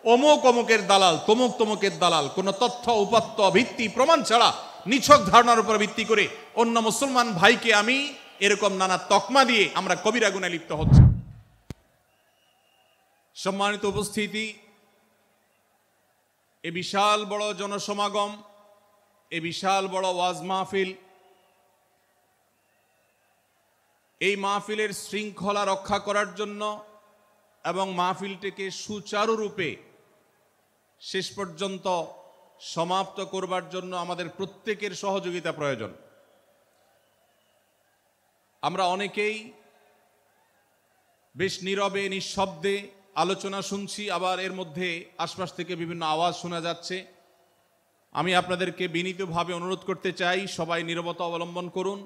অমুক অমুকের দালাল, তমুক তমুকের দালাল, কোন তথ্য উপাত্ত ভিত্তি প্রমাণ ছাড়া নিছক ধারণার উপর ভিত্তি করে অন্য মুসলমান ভাইকে আমি এরকম নানা তকমা দিয়ে আমরা কবিরা গুনাহে লিপ্ত হচ্ছি। সম্মানিত উপস্থিতি, এ বিশাল বড় জনসমাগম, এ বিশাল বড় ওয়াজ মাহফিল, এই মাহফিলের শৃঙ্খলা রক্ষা করার জন্য এবং মাহফিলটিকে সুচারুরূপে শেষ পর্যন্ত সমাপ্ত করবার জন্য আমাদের প্রত্যেকের সহযোগিতা প্রয়োজন। আমরা অনেকেই বেশ নীরবে নিঃশব্দে আলোচনা শুনছি, আবার এর মধ্যে আশপাশ থেকে বিভিন্ন আওয়াজ শোনা যাচ্ছে। আমি আপনাদেরকে বিনীতভাবে অনুরোধ করতে চাই, সবাই নীরবতা অবলম্বন করুন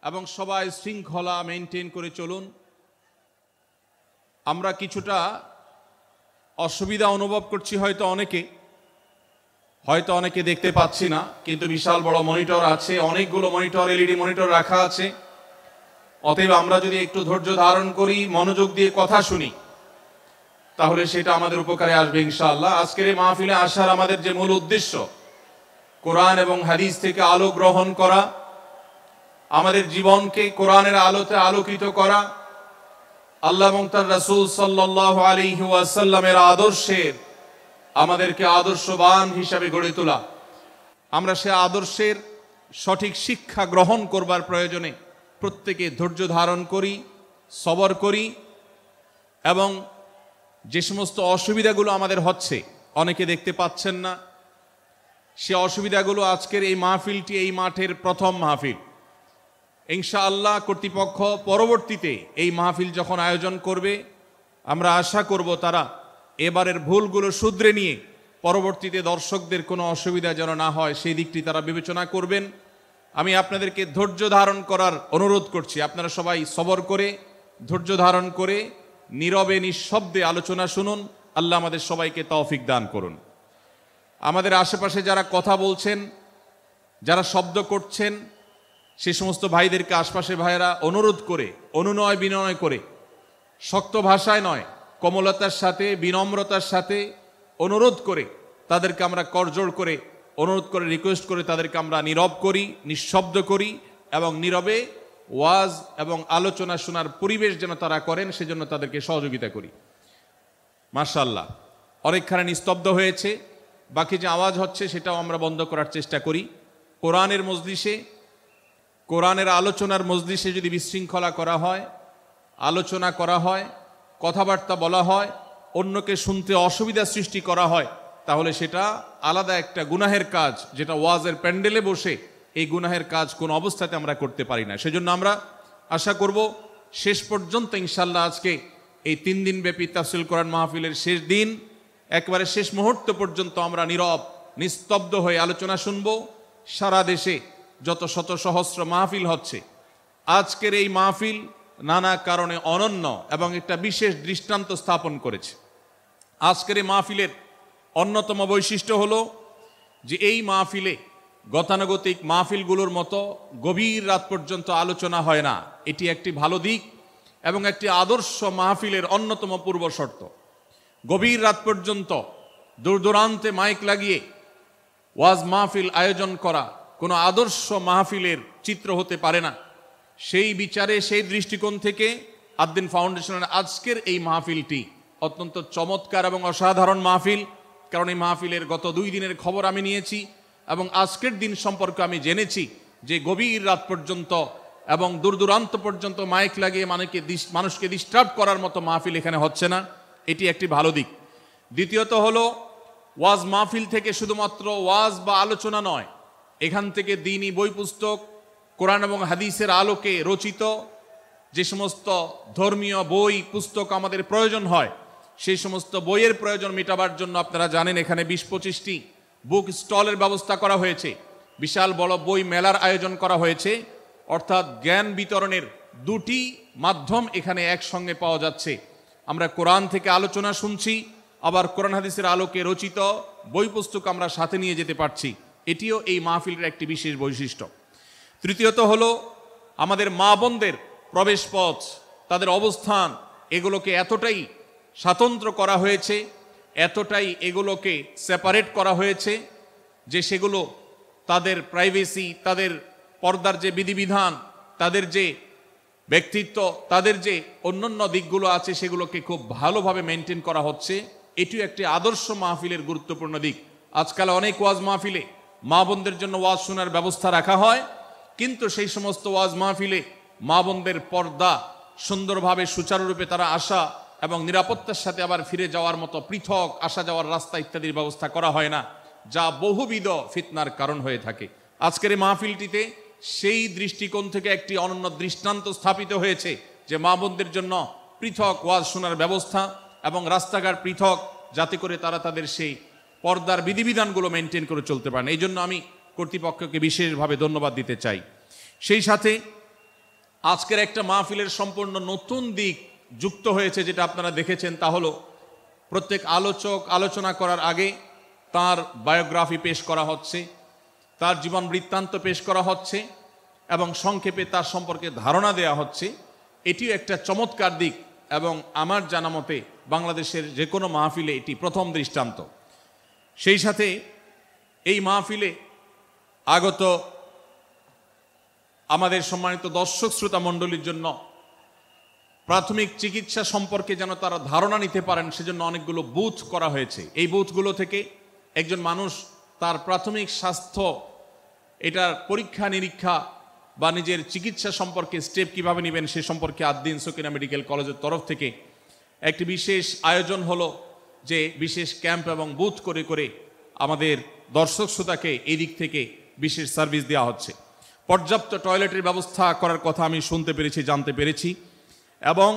এবং সবাই শৃঙ্খলা মেনটেন করে চলুন। আমরা কিছুটা অসুবিধা অনুভব করছি হয়তো অনেকে দেখতে পাচ্ছি না, কিন্তু বিশাল বড় মনিটর আছে, অনেকগুলো মনিটর, এলইডি মনিটর রাখা আছে। অতএব আমরা যদি একটু ধৈর্য ধারণ করি, মনোযোগ দিয়ে কথা শুনি, তাহলে সেটা আমাদের উপকারে আসবে ইনশাআল্লাহ। আজকের এই মাহফিলে আসার আমাদের যে মূল উদ্দেশ্য, কোরআন এবং হাদিস থেকে আলো গ্রহণ করা, আমাদের জীবনকে কোরআনের আলোতে আলোকিত করা, আল্লাহ এবং তার রাসূল সাল্লাল্লাহু আলাইহি ওয়াসাল্লামের আদর্শের আমাদেরকে আদর্শবান হিসাবে গড়ে তোলা। আমরা সে আদর্শের সঠিক শিক্ষা গ্রহণ করবার প্রয়োজনে প্রত্যেকে ধৈর্য ধারণ করি, সবর করি এবং যে সমস্ত অসুবিধাগুলো আমাদের হচ্ছে, অনেকে দেখতে পাচ্ছেন না, সে অসুবিধাগুলো আজকের এই মাহফিলটি এই মাঠের প্রথম মাহফিল। ইনশাআল্লাহ কর্তৃপক্ষ পরবর্তীতে এই মাহফিল যখন আয়োজন করবে, আমরা আশা করব তারা এবারের ভুলগুলো শুধরে নিয়ে পরবর্তীতে দর্শকদের কোনো অসুবিধা যেন না হয় সেই দিকটি তারা বিবেচনা করবেন। আমি আপনাদেরকে ধৈর্য ধারণ করার অনুরোধ করছি। আপনারা সবাই সবর করে, ধৈর্য ধারণ করে নীরবে নিঃশব্দে আলোচনা শুনুন। আল্লাহ আমাদের সবাইকে তৌফিক দান করুন। আমাদের আশেপাশে যারা কথা বলছেন, যারা শব্দ করছেন, সে সমস্ত ভাইদেরকে আশপাশে ভাইয়েরা অনুরোধ করে, অনুনয় বিনয় করে, শক্ত ভাষায় নয়, কোমলতার সাথে, বিনম্রতার সাথে অনুরোধ করে তাদেরকে আমরা করজোড় করে অনুরোধ করে, রিকোয়েস্ট করে তাদেরকে আমরা নীরব করি, নিঃশব্দ করি এবং নীরবে ওয়াজ এবং আলোচনা শোনার পরিবেশ যেন তারা করেন, সেজন্য তাদেরকে সহযোগিতা করি। মাশাআল্লাহ, অনেকখানি নিস্তব্ধ হয়েছে, বাকি যে আওয়াজ হচ্ছে সেটাও আমরা বন্ধ করার চেষ্টা করি। কোরআনের মজলিসে, কোরআনের আলোচনার মজলিসে যদি বিশৃঙ্খলা করা হয়, আলোচনা করা হয়, কথাবার্তা বলা হয়, অন্যকে শুনতে অসুবিধা সৃষ্টি করা হয়, তাহলে সেটা আলাদা একটা গুনাহের কাজ, যেটা ওয়াজের প্যান্ডেলে বসে এই গুনাহের কাজ কোন অবস্থাতে আমরা করতে পারি না। সেজন্য আমরা আশা করব শেষ পর্যন্ত ইনশাআল্লাহ আজকে এই 3 দিন ব্যাপী তাফসীরুল কোরআন মাহফিলের শেষ দিন, একবারে শেষ মুহূর্ত পর্যন্ত আমরা নীরব নিস্তব্ধ হয়ে আলোচনা শুনব। সারা দেশে যত শত সহস্র মাহফিল হচ্ছে, আজকের এই মাহফিল নানা কারণে অনন্য এবং একটা বিশেষ দৃষ্টান্ত স্থাপন করেছে। আজকের এই মাহফিলের অন্যতম বৈশিষ্ট্য হলো যে এই মাহফিলে গতানুগতিক মাহফিলগুলোর মতো গভীর রাত পর্যন্ত আলোচনা হয় না। এটি একটি ভালো দিক এবং একটি আদর্শ মাহফিলের অন্যতম পূর্ব শর্ত। গভীর রাত পর্যন্ত দূর দূরান্তে মাইক লাগিয়ে ওয়াজ মাহফিল আয়োজন করা কোনো আদর্শ মাহফিলের চিত্র হতে পারে না। সেই বিচারে, সেই দৃষ্টিকোণ থেকে আদ-দ্বীন ফাউন্ডেশনের আজকের এই মাহফিলটি অত্যন্ত চমৎকার এবং অসাধারণ মাহফিল। কারণ এই মাহফিলের গত 2 দিনের খবর আমি নিয়েছি এবং আজকের দিন সম্পর্কে আমি জেনেছি যে গভীর রাত পর্যন্ত এবং দূর দূরান্ত পর্যন্ত মাইক লাগিয়ে মানুষকে ডিস্টার্ব করার মতো মাহফিল এখানে হচ্ছে না। এটি একটি ভালো দিক। দ্বিতীয়ত হলো, ওয়াজ মাহফিল থেকে শুধুমাত্র ওয়াজ বা আলোচনা নয়, এখান থেকে দ্বীনি বই পুস্তক, কোরআন এবং হাদিসের আলোকে রচিত যে সমস্ত ধর্মীয় বই পুস্তক আমাদের প্রয়োজন হয়, সেই সমস্ত বইয়ের প্রয়োজন মেটাবার জন্য আপনারা জানেন এখানে 20-25টি বুক স্টলের ব্যবস্থা করা হয়েছে। বিশাল বড় বই মেলার আয়োজন করা হয়েছে। অর্থাৎ জ্ঞান বিতরণের 2টি মাধ্যম এখানে একসঙ্গে পাওয়া যাচ্ছে। আমরা কোরআন থেকে আলোচনা শুনছি, আবার কোরআন হাদিসের আলোকে রচিত বই পুস্তক আমরা সাথে নিয়ে যেতে পারছি। এটিও এই মাহফিলের একটি বিশেষ বৈশিষ্ট্য। তৃতীয়ত হলো, আমাদের মা বোনদের প্রবেশ পথ, তাদের অবস্থান, এগুলোকে এতটাই স্বাতন্ত্র্য করা হয়েছে, এতটাই এগুলোকে সেপারেট করা হয়েছে যে সেগুলো তাদের প্রাইভেসি, তাদের পর্দার যে বিধিবিধান, তাদের যে ব্যক্তিত্ব, তাদের যে অন্যান্য দিকগুলো আছে সেগুলোকে খুব ভালোভাবে মেনটেন করা হচ্ছে। এটিও একটি আদর্শ মাহফিলের গুরুত্বপূর্ণ দিক। আজকাল অনেক ওয়াজ মাহফিলে মা বোনদের জন্য ওয়াজ শোনার ব্যবস্থা রাখা হয়, কিন্তু সেই সমস্ত ওয়াজ মাহফিলে মা বোনদের পর্দা সুন্দরভাবে সুচারুরূপে তারা আসা এবং নিরাপত্তার সাথে আবার ফিরে যাওয়ার মতো পৃথক আসা যাওয়ার রাস্তা ইত্যাদির ব্যবস্থা করা হয় না, যা বহুবিধ ফিতনার কারণ হয়ে থাকে। আজকের এই মাহফিলটিতে সেই দৃষ্টিকোণ থেকে একটি অনন্য দৃষ্টান্ত স্থাপিত হয়েছে যে মা বোনদের জন্য পৃথক ওয়াজ শোনার ব্যবস্থা এবং রাস্তাঘাট পৃথক, যাতে করে তারা তাদের সেই পর্দার বিধিবিধানগুলো মেনটেন করে চলতে পারেন। এই জন্য আমি কর্তৃপক্ষকে বিশেষভাবে ধন্যবাদ দিতে চাই। সেই সাথে আজকের একটা মাহফিলের সম্পূর্ণ নতুন দিক যুক্ত হয়েছে, যেটা আপনারা দেখেছেন, তা হলো প্রত্যেক আলোচক আলোচনা করার আগে তার বায়োগ্রাফি পেশ করা হচ্ছে, তার জীবন বৃত্তান্ত পেশ করা হচ্ছে এবং সংক্ষেপে তার সম্পর্কে ধারণা দেওয়া হচ্ছে। এটিও একটা চমৎকার দিক এবং আমার জানা মতে বাংলাদেশের যে কোনো মাহফিলে এটি প্রথম দৃষ্টান্ত। সেই সাথে এই মাহফিলে আগত আমাদের সম্মানিত দর্শক শ্রোতা মণ্ডলীর জন্য প্রাথমিক চিকিৎসা সম্পর্কে যেন তারা ধারণা নিতে পারেন, সেজন্য অনেকগুলো বুথ করা হয়েছে। এই বুথগুলো থেকে একজন মানুষ তার প্রাথমিক স্বাস্থ্য, এটার পরীক্ষা নিরীক্ষা বা নিজের চিকিৎসা সম্পর্কে স্টেপ কিভাবে নেবেন সে সম্পর্কে আদ্দিন সকিনা মেডিকেল কলেজের তরফ থেকে একটি বিশেষ আয়োজন হলো, যে বিশেষ ক্যাম্প এবং বুথ করে করে আমাদের দর্শক শ্রোতাকে এই দিক থেকে বিশেষ সার্ভিস দেওয়া হচ্ছে। পর্যাপ্ত টয়লেটের ব্যবস্থা করার কথা আমি শুনতে পেরেছি, জানতে পেরেছি, এবং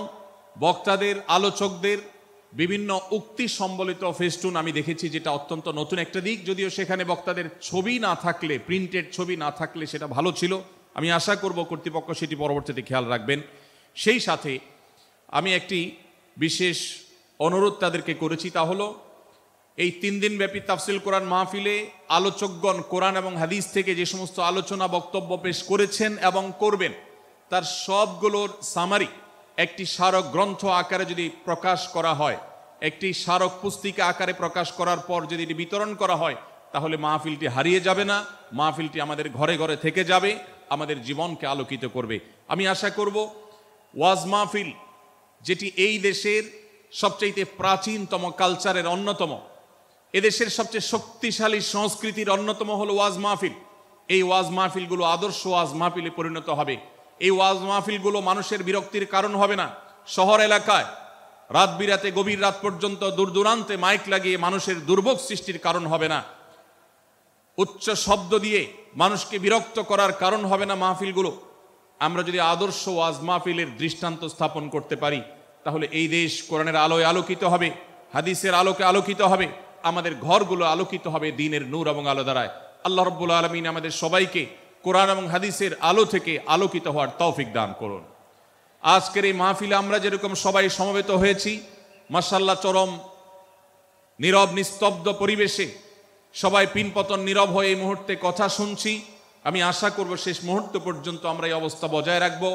বক্তাদের আলোচকদের বিভিন্ন উক্তি সম্বলিত ফেস্টুন আমি দেখেছি, যেটা অত্যন্ত নতুন একটা দিক। যদিও সেখানে বক্তাদের ছবি না থাকলে, প্রিন্টেড ছবি না থাকলে সেটা ভালো ছিল। আমি আশা করব কর্তৃপক্ষ সেটি পরবর্তীতে খেয়াল রাখবেন। সেই সাথে আমি একটি বিশেষ অনুরোধ তাদেরকে করেছি, তা হলো এই 3 দিন ব্যাপী তাফসিল কোরআন মাহফিলে আলোচকগণ কোরআন এবং হাদিস থেকে যে সমস্ত আলোচনা বক্তব্য পেশ করেছেন এবং করবেন, তার সবগুলোর সামারি একটি স্মারক গ্রন্থ আকারে যদি প্রকাশ করা হয়, একটি স্মারক পুস্তিকা আকারে প্রকাশ করার পর যদি এটি বিতরণ করা হয়, তাহলে মাহফিলটি হারিয়ে যাবে না, মাহফিলটি আমাদের ঘরে ঘরে থেকে যাবে, আমাদের জীবনকে আলোকিত করবে। আমি আশা করব ওয়াজ মাহফিল, যেটি এই দেশের সবচেয়ে প্রাচীনতম কালচারের অন্যতম, এদেশের সবচেয়ে শক্তিশালী সংস্কৃতির অন্যতম হলো ওয়াজ মাহফিল। এই ওয়াজ মাহফিলগুলো আদর্শ ওয়াজ মাহফিলে পরিণত হবে। এই ওয়াজ মাহফিলগুলো মানুষের বিরক্তির কারণ হবে না। শহর এলাকায় রাত বিরাতে গভীর রাত পর্যন্ত দূর দূরান্তে মাইক লাগিয়ে মানুষের দুর্ভোগ সৃষ্টির কারণ হবে না। উচ্চ শব্দ দিয়ে মানুষকে বিরক্ত করার কারণ হবে না মাহফিলগুলো। আমরা যদি আদর্শ ওয়াজ মাহফিলের দৃষ্টান্ত স্থাপন করতে পারি, তাহলে এই দেশ কোরআনের আলোয় আলোকিত হবে, হাদিসের আলোকে আলোকিত হবে, আমাদের ঘরগুলো আলোকিত হবে দ্বীনের নূর এবং আলো দ্বারায়। আল্লাহ রাব্বুল আলামিন আমাদের সবাইকে কোরআন এবং হাদিসের আলো থেকে আলোকিত হওয়ার তৌফিক দান করুন। আজকের এই মাহফিলে আমরা যেরকম সবাই সমবেত হয়েছি, মাশাআল্লাহ চরম নীরব নিস্তব্ধ পরিবেশে সবাই পিনপতন নীরব হয়ে এই মুহূর্তে কথা শুনছি। আমি আশা করব শেষ মুহূর্ত পর্যন্ত আমরা এই অবস্থা বজায় রাখবো।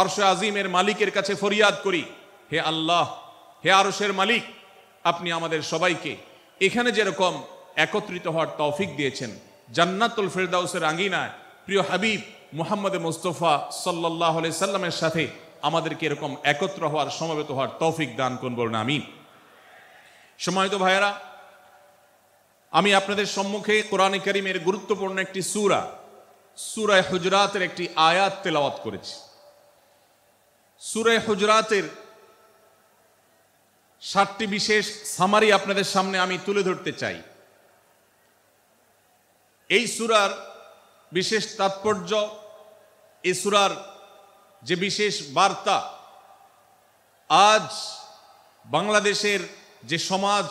আরশে আজিমের মালিকের কাছে ফরিয়াদ করি, হে আল্লাহ, হে আরশের মালিক, আপনি আমাদের সবাইকে এখানে যেরকম একত্রিত হওয়ার তৌফিক দিয়েছেন, জান্নাতুল ফেরদাউসের আঙ্গিনায় প্রিয় হাবিব মুহাম্মদ মুস্তাফা সাল্লাল্লাহু আলাইহি সাল্লামের সাথে আমাদেরকে এরকম একত্র হওয়ার, সমবেত হওয়ার তৌফিক দান করুন, বলুন আমিন। সম্মানিত ভাইয়েরা, আমি আপনাদের সম্মুখে কোরআনে কারীমের গুরুত্বপূর্ণ একটি সূরা, সূরা হুজরাতের একটি আয়াত তেলাওয়াত করেছি। সূরা হুজরাতের 7টি বিশেষ সামারি আপনাদের সামনে আমি তুলে ধরতে চাই। এই সূরার বিশেষ তাৎপর্য, এই সূরার যে বিশেষ বার্তা, আজ বাংলাদেশের যে সমাজ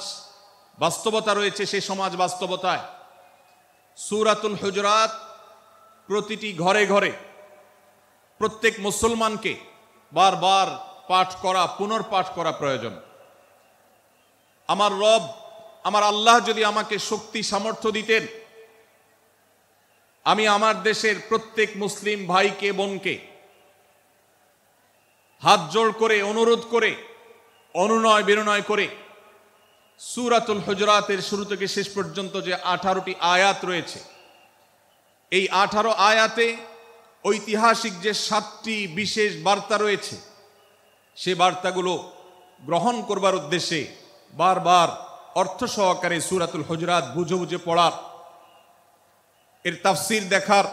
বাস্তবতা রয়েছে, সেই সমাজ বাস্তবতায় সূরাতুল হুজরাত প্রতিটি ঘরে ঘরে প্রত্যেক মুসলমানকে বারবার পাঠ করা, পুনর্পাঠ করা প্রয়োজন। আমার রব, আমার আল্লাহ যদি আমাকে শক্তি সামর্থ্য দিতেন, আমি আমার দেশের প্রত্যেক মুসলিম ভাইকে বোনকে হাত জোড় করে, অনুরোধ করে, অনুনয় বিনয় করে সূরাতুল হুজুরাতের শুরু থেকে শেষ পর্যন্ত যে 18টি আয়াত রয়েছে, এই 18 আয়াতে ঐতিহাসিক যে 7টি বিশেষ বার্তা রয়েছে, সে বার্তাগুলো গ্রহণ করবার উদ্দেশ্যে বারবার অর্থ সহকারে সূরাতুল হুজুরাত বুঝে বুঝে পড়ার, এর তাফসীর দেখার,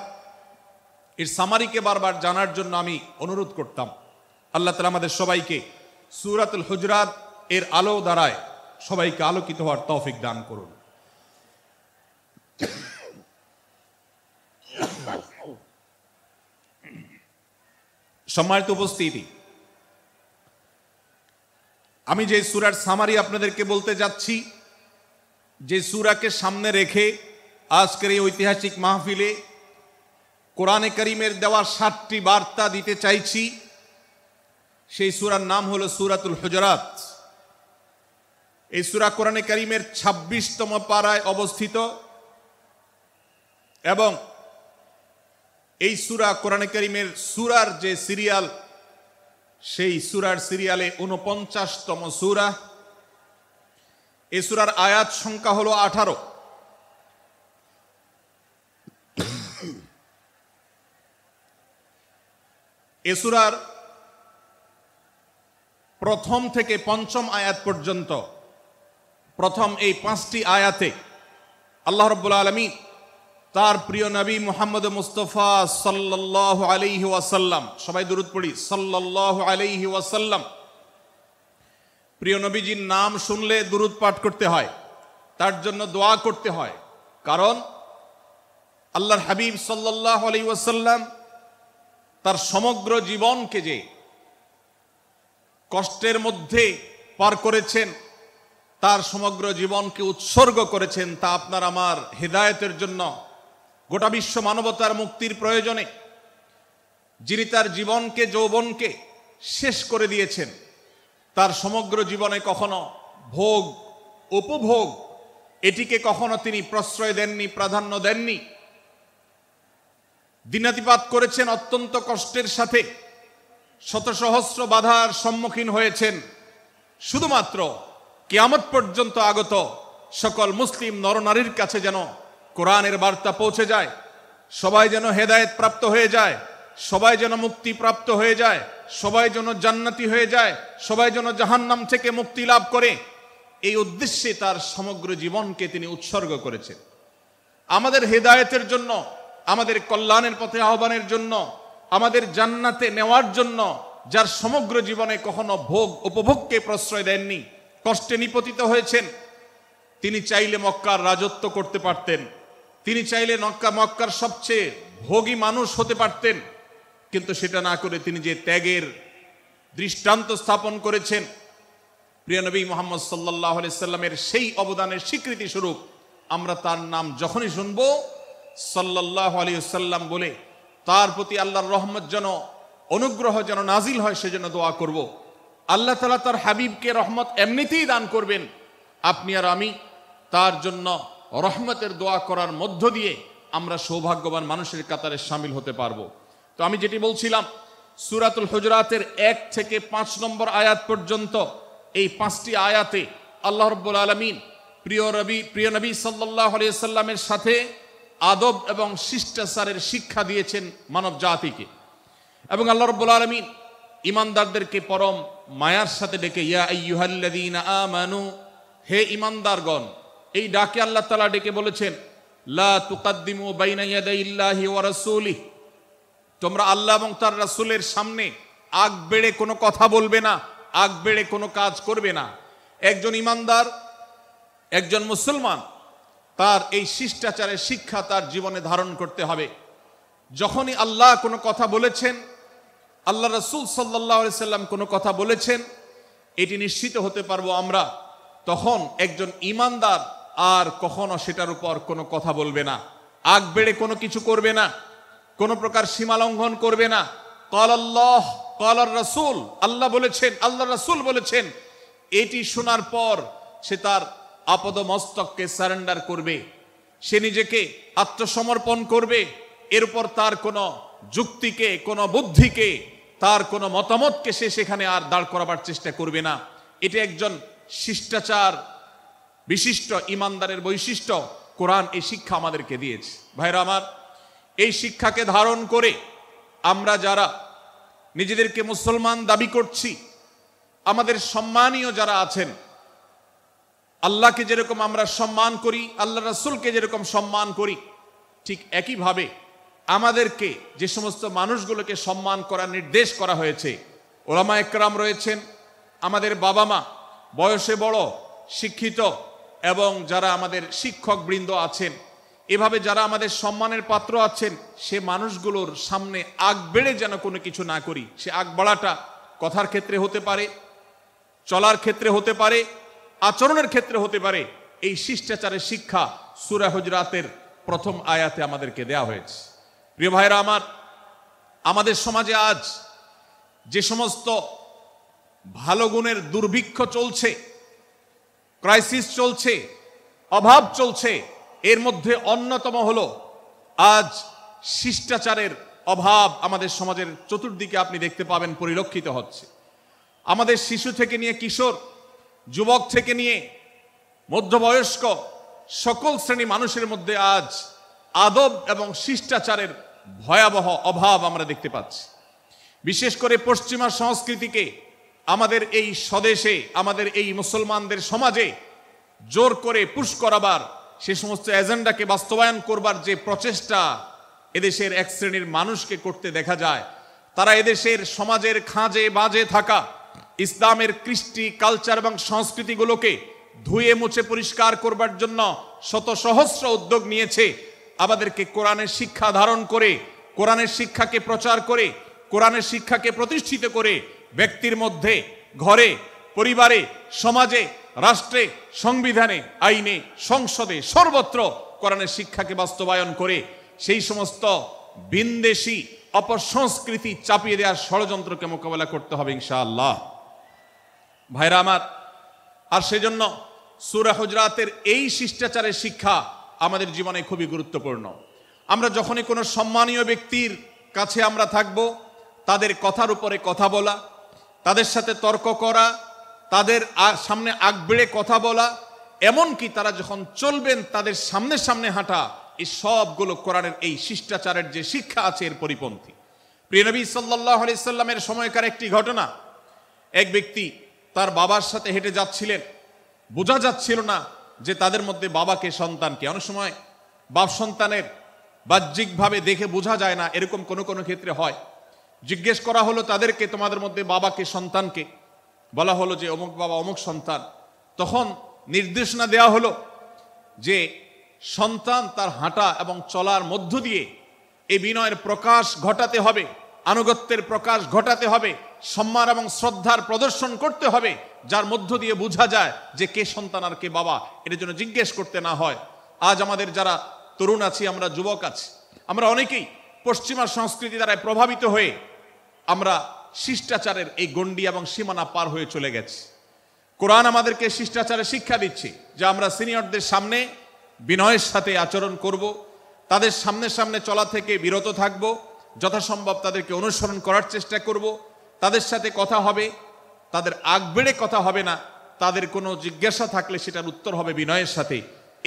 এর সামারিকে বারবার জানার জন্য আমি অনুরোধ করতাম। আল্লাহ তাআলা আমাদের সবাইকে সূরাতুল হুজুরাত এর আলো দ্বারায় সবাইকে আলোকিত হওয়ার তৌফিক দান করুন। সম্মানিত উপস্থিতি, আমি যে সূরার সামারি আপনাদেরকে বলতে যাচ্ছি, যে সূরাকে সামনে রেখে আজকের এই ঐতিহাসিক মাহফিলে কোরআনে কারীমের দেওয়া 7টি বার্তা দিতে চাইছি, সেই সূরার নাম হলো সূরাতুল হুজুরাত। এই সূরা কোরআনে কারীমের 26তম পারায় অবস্থিত এবং এই সূরা কোরআনে কারীমের সূরার যে সিরিয়াল, সেই সূরার সিরিয়ালে 49তম সূরা। এই সূরার আয়াত সংখ্যা হলো 18। এই সূরার প্রথম থেকে পঞ্চম আয়াত পর্যন্ত, প্রথম এই 5টি আয়াতে আল্লাহ রাব্বুল আলামিন তার প্রিয় নবী মুহাম্মদ মুস্তাফা সাল্লাল্লাহু আলাইহি ওয়াসাল্লাম, সবাই দুরূদ পড়ি, সাল্লাল্লাহু আলাইহি ওয়াসাল্লাম, প্রিয় নবীজির নাম শুনলে দুরূদ পাঠ করতে হয়, তার জন্য দোয়া করতে হয়। কারণ আল্লাহর হাবিব সাল্লাল্লাহু আলাইহি ওয়াসাল্লাম তার সমগ্র জীবনকে যে কষ্টের মধ্যে পার করেছেন, তার সমগ্র জীবনকে উৎসর্গ করেছেন, তা আপনার আমার হেদায়েতের জন্য, গোটা বিশ্ব মানবতার মুক্তির প্রয়োজনে। যিনি তার জীবনকে, যৌবনকে শেষ করে দিয়েছেন, তার সমগ্র জীবনে কখনো ভোগ, উপভোগ এটিকে কখনো তিনি প্রশ্রয় দেননি, প্রাধান্য দেননি। দিনাতিপাত করেছেন অত্যন্ত কষ্টের সাথে, শত সহস্র বাধার সম্মুখীন হয়েছেন, শুধুমাত্র কিয়ামত পর্যন্ত আগত সকল মুসলিম নরনারীর কাছে যেন কোরআনের বার্তা পৌঁছে যায়, সবাই যেন হেদায়েত প্রাপ্ত হয়ে যায়, সবাই যেন মুক্তি প্রাপ্ত হয়ে যায়, সবাই যেন জান্নাতি হয়ে যায়, সবাই যেন জাহান্নাম থেকে মুক্তি লাভ করে, এই উদ্দেশ্যে তার সমগ্র জীবনকে তিনি উৎসর্গ করেছেন। আমাদের হেদায়েতের জন্য, আমাদের কল্যাণের পথে আহ্বানের জন্য, আমাদের জান্নাতে নেওয়ার জন্য, যার সমগ্র জীবনে কখনো ভোগ উপভোগকে প্রশ্রয় দেননি, কষ্টে নিপতিত হয়েছেন, তিনি চাইলে মক্কার রাজত্ব করতে পারতেন, তিনি চাইলে মক্কার সবচেয়ে ভোগী মানুষ হতে পারতেন, কিন্তু সেটা না করে তিনি যে ত্যাগের দৃষ্টান্ত স্থাপন করেছেন, প্রিয় নবী মুহাম্মদ সাল্লাল্লাহু আলাইহি সাল্লামের সেই অবদানের স্বীকৃতি স্বরূপ আমরা তার নাম যখনই শুনবো সাল্লাল্লাহু আলাইহি সাল্লাম বলে তার প্রতি আল্লাহর রহমত যেন, অনুগ্রহ যেন নাজিল হয়, সেজন্য দোয়া করব। আল্লাহ তাআলা তার হাবিবকে রহমত এমনিতেই দান করবেন, আপনি আর আমি তার জন্য রহমতের দোয়া করার মধ্য দিয়ে আমরা সৌভাগ্যবান মানুষের কাতারে শামিল হতে পারবো। তো আমি যেটি বলছিলাম, সূরাতুল হুজুরাতের 1 থেকে 5 নম্বর আয়াত পর্যন্ত এই 5টি আয়াতে আল্লাহ রাব্বুল আলামিন প্রিয় নবী সাল্লাল্লাহু আলাইহি সাল্লামের সাথে আদব এবং শিষ্টাচারের শিক্ষা দিয়েছেন মানব জাতিকে। এবং আল্লাহ রাব্বুল আলামিন ঈমানদারদেরকে পরম মায়ার সাথে ডেকে, ইয়া আইয়ুহাল্লাযীনা আমানু, হে ঈমানদারগণ, এই ডাকে আল্লাহ তাআলা ডেকে বলেছেন, লা তুকাদ্দিমু বাইনা ইয়াদাইল্লাহি ওয়া রাসূলিহি, তোমরা আল্লাহ এবং তার রাসূলের সামনে আগ বেড়ে কোনো কথা বলবে না, আগ বেড়ে কোনো কাজ করবে না। একজন ঈমানদার, একজন মুসলমান, তার এই শিষ্টাচারের শিক্ষা তার জীবনে ধারণ করতে হবে। যখনই আল্লাহ কোনো কথা বলেছেন, আল্লাহ রাসূল সাল্লাল্লাহু আলাইহি সাল্লাম কোনো কথা বলেছেন, এটি নিশ্চিত হতে পারবো আমরা, তখন একজন ঈমানদার আর কখনো সেটার উপর কোনো কথা বলবে না, আগ বেড়ে কোনো কিছু করবে না, কোনো প্রকার সীমা লঙ্ঘন করবে না। ক্বাল আল্লাহ ক্বাল রাসূল, আল্লাহ বলেছেন, আল্লাহ রাসূল বলেছেন, এটি শোনার পর সে তার আপদ মস্তককে সারেন্ডার করবে, সে নিজেকে আত্মসমর্পণ করবে। এরপর তার কোনো যুক্তিকে, কোনো বুদ্ধিকে, তার কোনো মতামতকে সে সেখানে আর দাঁড় করাবার চেষ্টা করবে না। এটা একজন শিষ্টাচার বিশিষ্ট ইমানদারের বৈশিষ্ট্য কোরআন এই শিক্ষা আমাদেরকে দিয়েছে। ভাইরা আমার, এই শিক্ষাকে ধারণ করে আমরা যারা নিজেদেরকে মুসলমান দাবি করছি, আমাদের সম্মানীয় যারা আছেন, আল্লাহকে যেরকম আমরা সম্মান করি, আল্লাহ রাসূলকে যেরকম সম্মান করি, ঠিক একইভাবে আমাদেরকে যে সমস্ত মানুষগুলোকে সম্মান করার নির্দেশ করা হয়েছে, ওলামা একরাম রয়েছেন, আমাদের বাবা মা, বয়সে বড়, শিক্ষিত, এবং যারা আমাদের শিক্ষক বৃন্দ আছেন, এভাবে যারা আমাদের সম্মানের পাত্র আছেন, সে মানুষগুলোর সামনে আগ বেড়ে যেন কোনো কিছু না করি। সে আগ বাড়াটা কথার ক্ষেত্রে হতে পারে, চলার ক্ষেত্রে হতে পারে, আচরণের ক্ষেত্রে হতে পারে। এই শিষ্টাচারের শিক্ষা সূরা হুজরাতের প্রথম আয়াতে আমাদেরকে দেয়া হয়েছে। প্রিয় ভাইরা আমার, আমাদের সমাজে আজ যে সমস্ত ভালো গুণের দুর্ভিক্ষ চলছে, ক্রাইসিস চলছে, অভাব চলছে, এর মধ্যে অন্যতম হলো আজ শিষ্টাচারের অভাব। আমাদের সমাজের চতুর্দিকে আপনি দেখতে পাবেন পরিলক্ষিত হচ্ছে। আমাদের শিশু থেকে নিয়ে কিশোর, যুবক থেকে নিয়ে মধ্যবয়স্ক, সকল শ্রেণী মানুষের মধ্যে আজ আদব এবং শিষ্টাচারের ভয়াবহ অভাব আমরা দেখতে পাচ্ছি। বিশেষ করে পশ্চিমা সংস্কৃতিকে আমাদের এই স্বদেশে, আমাদের এই মুসলমানদের সমাজে জোর করে পুশ করাবার, সে সমস্ত এজেন্ডাকে বাস্তবায়ন করবার যে প্রচেষ্টা এদেশের এক শ্রেণীর মানুষকে করতে দেখা যায়, তারা এদেশের সমাজের খাঁজে বাজে থাকা ইসলামের কৃষ্টি, কালচার এবং সংস্কৃতিগুলোকে ধুয়ে মুছে পরিষ্কার করবার জন্য শত সহস্র উদ্যোগ নিয়েছে। আমাদেরকে কোরআনের শিক্ষা ধারণ করে, কোরআনের শিক্ষাকে প্রচার করে, কোরআনের শিক্ষাকে প্রতিষ্ঠিত করে ব্যক্তির মধ্যে, ঘরে, পরিবারে, সমাজে, রাষ্ট্রে, সংবিধানে, আইনে, সংসদে, সর্বত্র কোরআনের শিক্ষাকে বাস্তবায়ন করে সেই সমস্ত বিন্দেশী অপসংস্কৃতি চাপিয়ে দেওয়ার ষড়যন্ত্রকে মোকাবেলা করতে হবে ইনশাআল্লাহ। ভাইরা আমার, আর সেজন্য সূরা হুজরাতের এই শিষ্টাচারের শিক্ষা আমাদের জীবনে খুবই গুরুত্বপূর্ণ। আমরা যখনই কোনো সম্মানীয় ব্যক্তির কাছে আমরা থাকব, তাদের কথার উপরে কথা বলা, তাদের সাথে তর্ক করা, তাদের সামনে আগ বেড়ে কথা বলা, এমনকি তারা যখন চলবেন তাদের সামনে সামনে হাঁটা, এই সবগুলো কোরআনের এই শিষ্টাচারের যে শিক্ষা আছে এর পরিপন্থী। প্রিয় নবী সাল্লাল্লাহু আলাইহি সাল্লামের সময়কার একটি ঘটনা, এক ব্যক্তি তার বাবার সাথে হেঁটে যাচ্ছিলেন, বোঝা যাচ্ছিল না যে তাদের মধ্যে বাবাকে সন্তানকে। অনেক সময় বাপ সন্তানের বাহ্যিকভাবে দেখে বোঝা যায় না, এরকম কোনো কোনো ক্ষেত্রে হয়। জিজ্ঞেস করা হলো তাদেরকে, তোমাদের মধ্যে বাবাকে সন্তানকে? বলা হলো যে অমুক বাবা, অমুক সন্তান। তখন নির্দেশনা দেওয়া হলো যে সন্তান তার হাঁটা এবং চলার মধ্য দিয়ে এই বিনয়ের প্রকাশ ঘটাতে হবে, আনুগত্যের প্রকাশ ঘটাতে হবে, সম্মান এবং শ্রদ্ধার প্রদর্শন করতে হবে, যার মধ্য দিয়ে বোঝা যায় যে কে সন্তান আর কে বাবা। এর জন্য জিজ্ঞেস করতে না হয়। আজ আমাদের যারা তরুণ আছি, আমরা যুবক আছি, আমরা অনেকেই পশ্চিমা সংস্কৃতি দ্বারা প্রভাবিত হয়ে আমরা শিষ্টাচারের এই গণ্ডি এবং সীমানা পার হয়ে চলে গেছি। কোরআন আমাদেরকে শিষ্টাচারের শিক্ষা দিচ্ছে যে আমরা সিনিয়রদের সামনে বিনয়ের সাথে আচরণ করব, তাদের সামনে সামনে চলা থেকে বিরত থাকব, যথাসম্ভব তাদেরকে অনুসরণ করার চেষ্টা করব, তাদের সাথে কথা হবে, তাদের আগ বেড়ে কথা হবে না, তাদের কোনো জিজ্ঞাসা থাকলে সেটার উত্তর হবে বিনয়ের সাথে।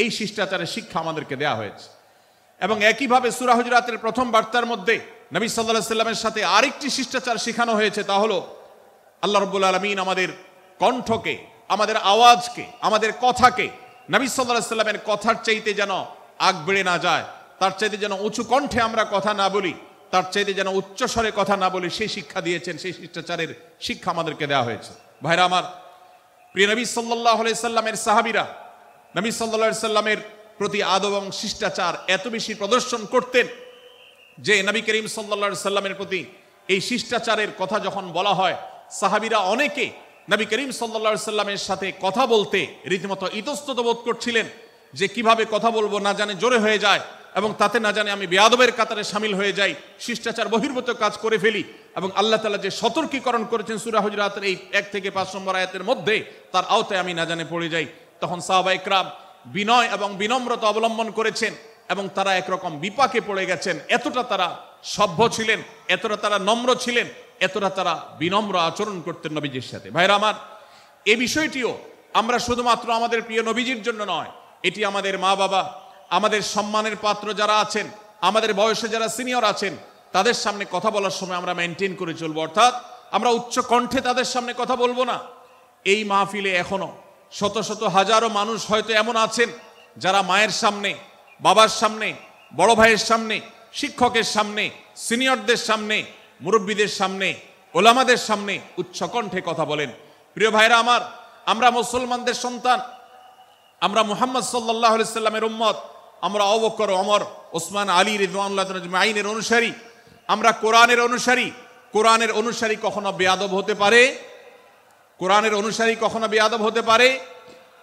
এই শিষ্টাচারের শিক্ষা আমাদেরকে দেয়া হয়েছে। এবং একইভাবে সূরা হুজরাতের প্রথম বার্তার মধ্যে নবী সাল্লাল্লাহু আলাইহি সাল্লামের সাথে আরেকটি শিষ্টাচার শেখানো হয়েছে, তা হলো আল্লাহ রাব্বুল আলামিন আমাদের কণ্ঠকে, আমাদের আওয়াজকে, আমাদের কথাকে নবী সাল্লাল্লাহু আলাইহি সাল্লামের কথার চাইতে যেন আগ বেড়ে না যায়, তার চাইতে যেন উঁচু কণ্ঠে আমরা কথা না বলি, তার চাইতে যেন উচ্চ স্বরে কথা না বলি, সেই শিক্ষা দিয়েছেন। সেই শিষ্টাচারের শিক্ষা আমাদেরকে দেওয়া হয়েছে। ভাইরা আমার, প্রিয় নবী সাল্লাল্লাহু আলাইহি সাল্লামের সাহাবীরা নবী সাল্লাল্লাহু আলাইহি সাল্লামের প্রতি আদব এবং শিষ্টাচার এত বেশি প্রদর্শন করতেন যে নবী করিম সাল্লাল্লাহু আলাইহি সাল্লামের প্রতি এই শিষ্টাচারের কথা যখন বলা হয়, সাহাবীরা অনেকে নবী করিম সাল্লাল্লাহু আলাইহি সাল্লামের সাথে কথা বলতে রীতিমতো ইতস্তত বোধ করছিলেন যে কিভাবে কথা বলবো, না জানে জোরে হয়ে যায় এবং তাতে না জানে আমি বেয়াদবের কাতারে শামিল হয়ে যাই, শিষ্টাচার বহির্ভূত কাজ করে ফেলি। এবং আল্লাহ তাআলা যে সতর্কীকরণ করেছেন সূরা হুজরাতের এই 1 থেকে 5 নম্বর আয়াতের মধ্যে, তার আওতায় আমি না জানে পড়ে যাই। তখন সাহাবায়ে কেরাম বিনয় এবং বিনম্রতা অবলম্বন করেছেন এবং তারা একরকম বিপাকে পড়ে গেছেন। এতটা তারা সভ্য ছিলেন, এতটা তারা নম্র ছিলেন, এতটা তারা বিনম্র আচরণ করতেন নবীজির সাথে। ভাইরা আমার, এই বিষয়টিও আমরা শুধুমাত্র আমাদের প্রিয় নবীজির জন্য নয়, এটি আমাদের মা বাবা, আমাদের সম্মানের পাত্র যারা আছেন, আমাদের বয়সে যারা সিনিয়র আছেন, তাদের সামনে কথা বলার সময় আমরা মেনটেন করে চলবো, অর্থাৎ আমরা উচ্চ কণ্ঠে তাদের সামনে কথা বলবো না। এই মাহফিলে এখনো শত শত হাজারো মানুষ হয়তো এমন আছেন যারা মায়ের সামনে, বাবার সামনে, বড় ভাইয়ের সামনে, শিক্ষকের সামনে, সিনিয়রদের সামনে, মুরব্বীদের সামনে, ওলামাদের সামনে উচ্চ কণ্ঠে কথা বলেন। প্রিয় ভাইরা আমার, আমরা মুসলমানদের সন্তান, আমরা মুহাম্মদ সাল্লাল্লাহু আলাইহি সাল্লামের উম্মত, আমরা আবু বকর, ওমর, ওসমান, আলী রাদিয়াল্লাহু আজমাইনের অনুসারী, আমরা কোরআনের অনুসারী। কোরআনের অনুসারী কখনো বেয়াদব হতে পারে? কোরআনের অনুসারী কখনো বেয়াদব হতে পারে?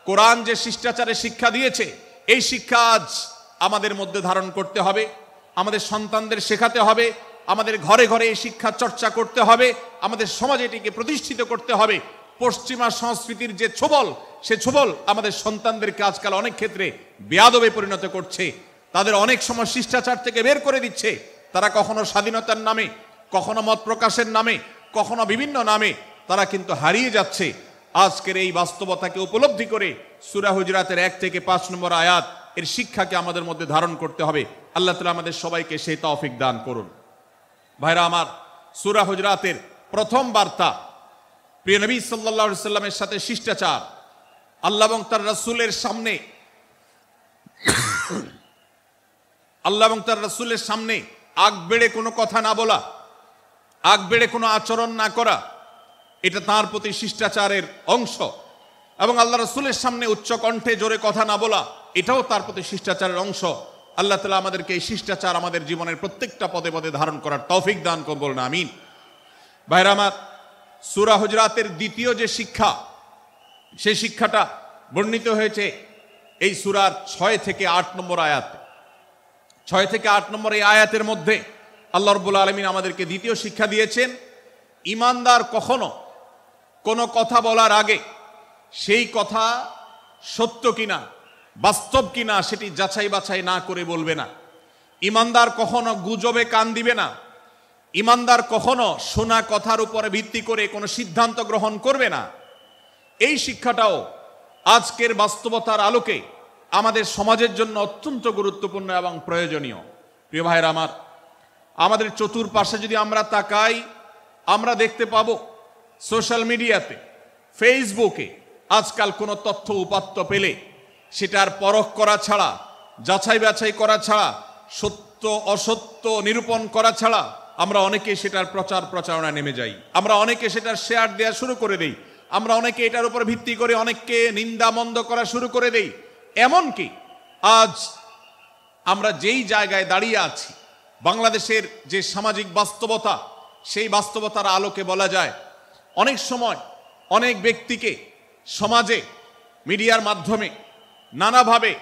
কোরআন যে শিষ্টাচারের শিক্ষা দিয়েছে, এই শিক্ষা আজ আমাদের মধ্যে ধারণ করতে হবে, আমাদের সন্তানদের শেখাতে হবে, আমাদের ঘরে ঘরে এই শিক্ষা চর্চা করতে হবে, আমাদের সমাজে এটিকে প্রতিষ্ঠিত করতে হবে। পশ্চিমা সংস্কৃতির যে ছোবল, সে ছোবল আমাদের সন্তানদেরকে আজকাল অনেক ক্ষেত্রে বেয়াদবে পরিণত করছে, তাদের অনেক সময় শিষ্টাচার থেকে বের করে দিচ্ছে। তারা কখনো স্বাধীনতার নামে, কখনো মত প্রকাশের নামে, কখনো বিভিন্ন নামে তারা কিন্তু হারিয়ে যাচ্ছে। আজকের এই বাস্তবতাকে উপলব্ধি করে সূরা হুজরাতের 1 থেকে 5 নম্বর আয়াত এর শিক্ষাকে আমাদের মধ্যে ধারণ করতে হবে। আল্লাহ তাআলা আমাদের সবাইকে সেই তৌফিক দান করুন। ভাইরা আমার, সূরা হুজরাতের প্রথম বার্তা প্রিয় নবী সাল্লাল্লাহু আলাইহি সাল্লামের সাথে শিষ্টাচার, আল্লাহ এবং তার রাসূলের সামনে, আল্লাহ এবং তার রাসূলের সামনে আগ বেড়ে কোনো কথা না বলা, আগ বেড়ে কোনো আচরণ না করা, এটা তার প্রতি শিষ্টাচারের অংশ। এবং আল্লাহ রাসূলের সামনে উচ্চ কণ্ঠে জোরে কথা না বলা, এটাও তার প্রতি শিষ্টাচারের অংশ। আল্লাহ তাআলা আমাদেরকে এই শিষ্টাচার আমাদের জীবনের প্রত্যেকটা পদে পদে ধারণ করার তৌফিক দান করুন, বলুন আমিন। ভাইরা আমার, সূরা হুজরাতের দ্বিতীয় যে শিক্ষা, সেই শিক্ষাটা বর্ণিত হয়েছে এই সূরার 6 থেকে 8 নম্বর আয়াত। 6 থেকে 8 নম্বর এই আয়াতের মধ্যে আল্লাহ রাব্বুল আলামিন আমাদেরকে দ্বিতীয় শিক্ষা দিয়েছেন, ঈমানদার কখনো কোনো কথা বলার আগে সেই কথা সত্য কিনা, বাস্তব কিনা সেটি যাচাই বাছাই না করে বলবে না। ঈমানদার কখনো গুজবে কান দিবে না। ঈমানদার কখনো শোনা কথার উপরে ভিত্তি করে কোনো সিদ্ধান্ত গ্রহণ করবে না। এই শিক্ষাটাও আজকের বাস্তবতার আলোকে আমাদের সমাজের জন্য অত্যন্ত গুরুত্বপূর্ণ এবং প্রয়োজনীয়। প্রিয় ভাইরা আমার, আমাদের চতুর্পাশে যদি আমরা তাকাই, আমরা দেখতে পাবো সোশ্যাল মিডিয়াতে, ফেসবুকে আজকাল কোনো তথ্য উপাত্ত পেলে সেটার পরখ করা ছাড়া, যাচাই বাছাই করা ছাড়া, সত্য অসত্য নিরূপণ করা ছাড়া আমরা অনেকে সেটার প্রচার প্রচারণা নেমে যাই। আমরা অনেকে সেটার শেয়ার দেওয়া শুরু করে দেই। আমরা অনেকে এটার উপর ভিত্তি করে অনেককে নিন্দা মন্দ করা শুরু করে দেই। এমনকি আজ আমরা যেই জায়গায় দাঁড়িয়ে আছি, বাংলাদেশের যে সামাজিক বাস্তবতা, সেই বাস্তবতার আলোকে বলা যায় অনেক সময় অনেক ব্যক্তিকে সমাজে মিডিয়ার মাধ্যমে নানাভাবে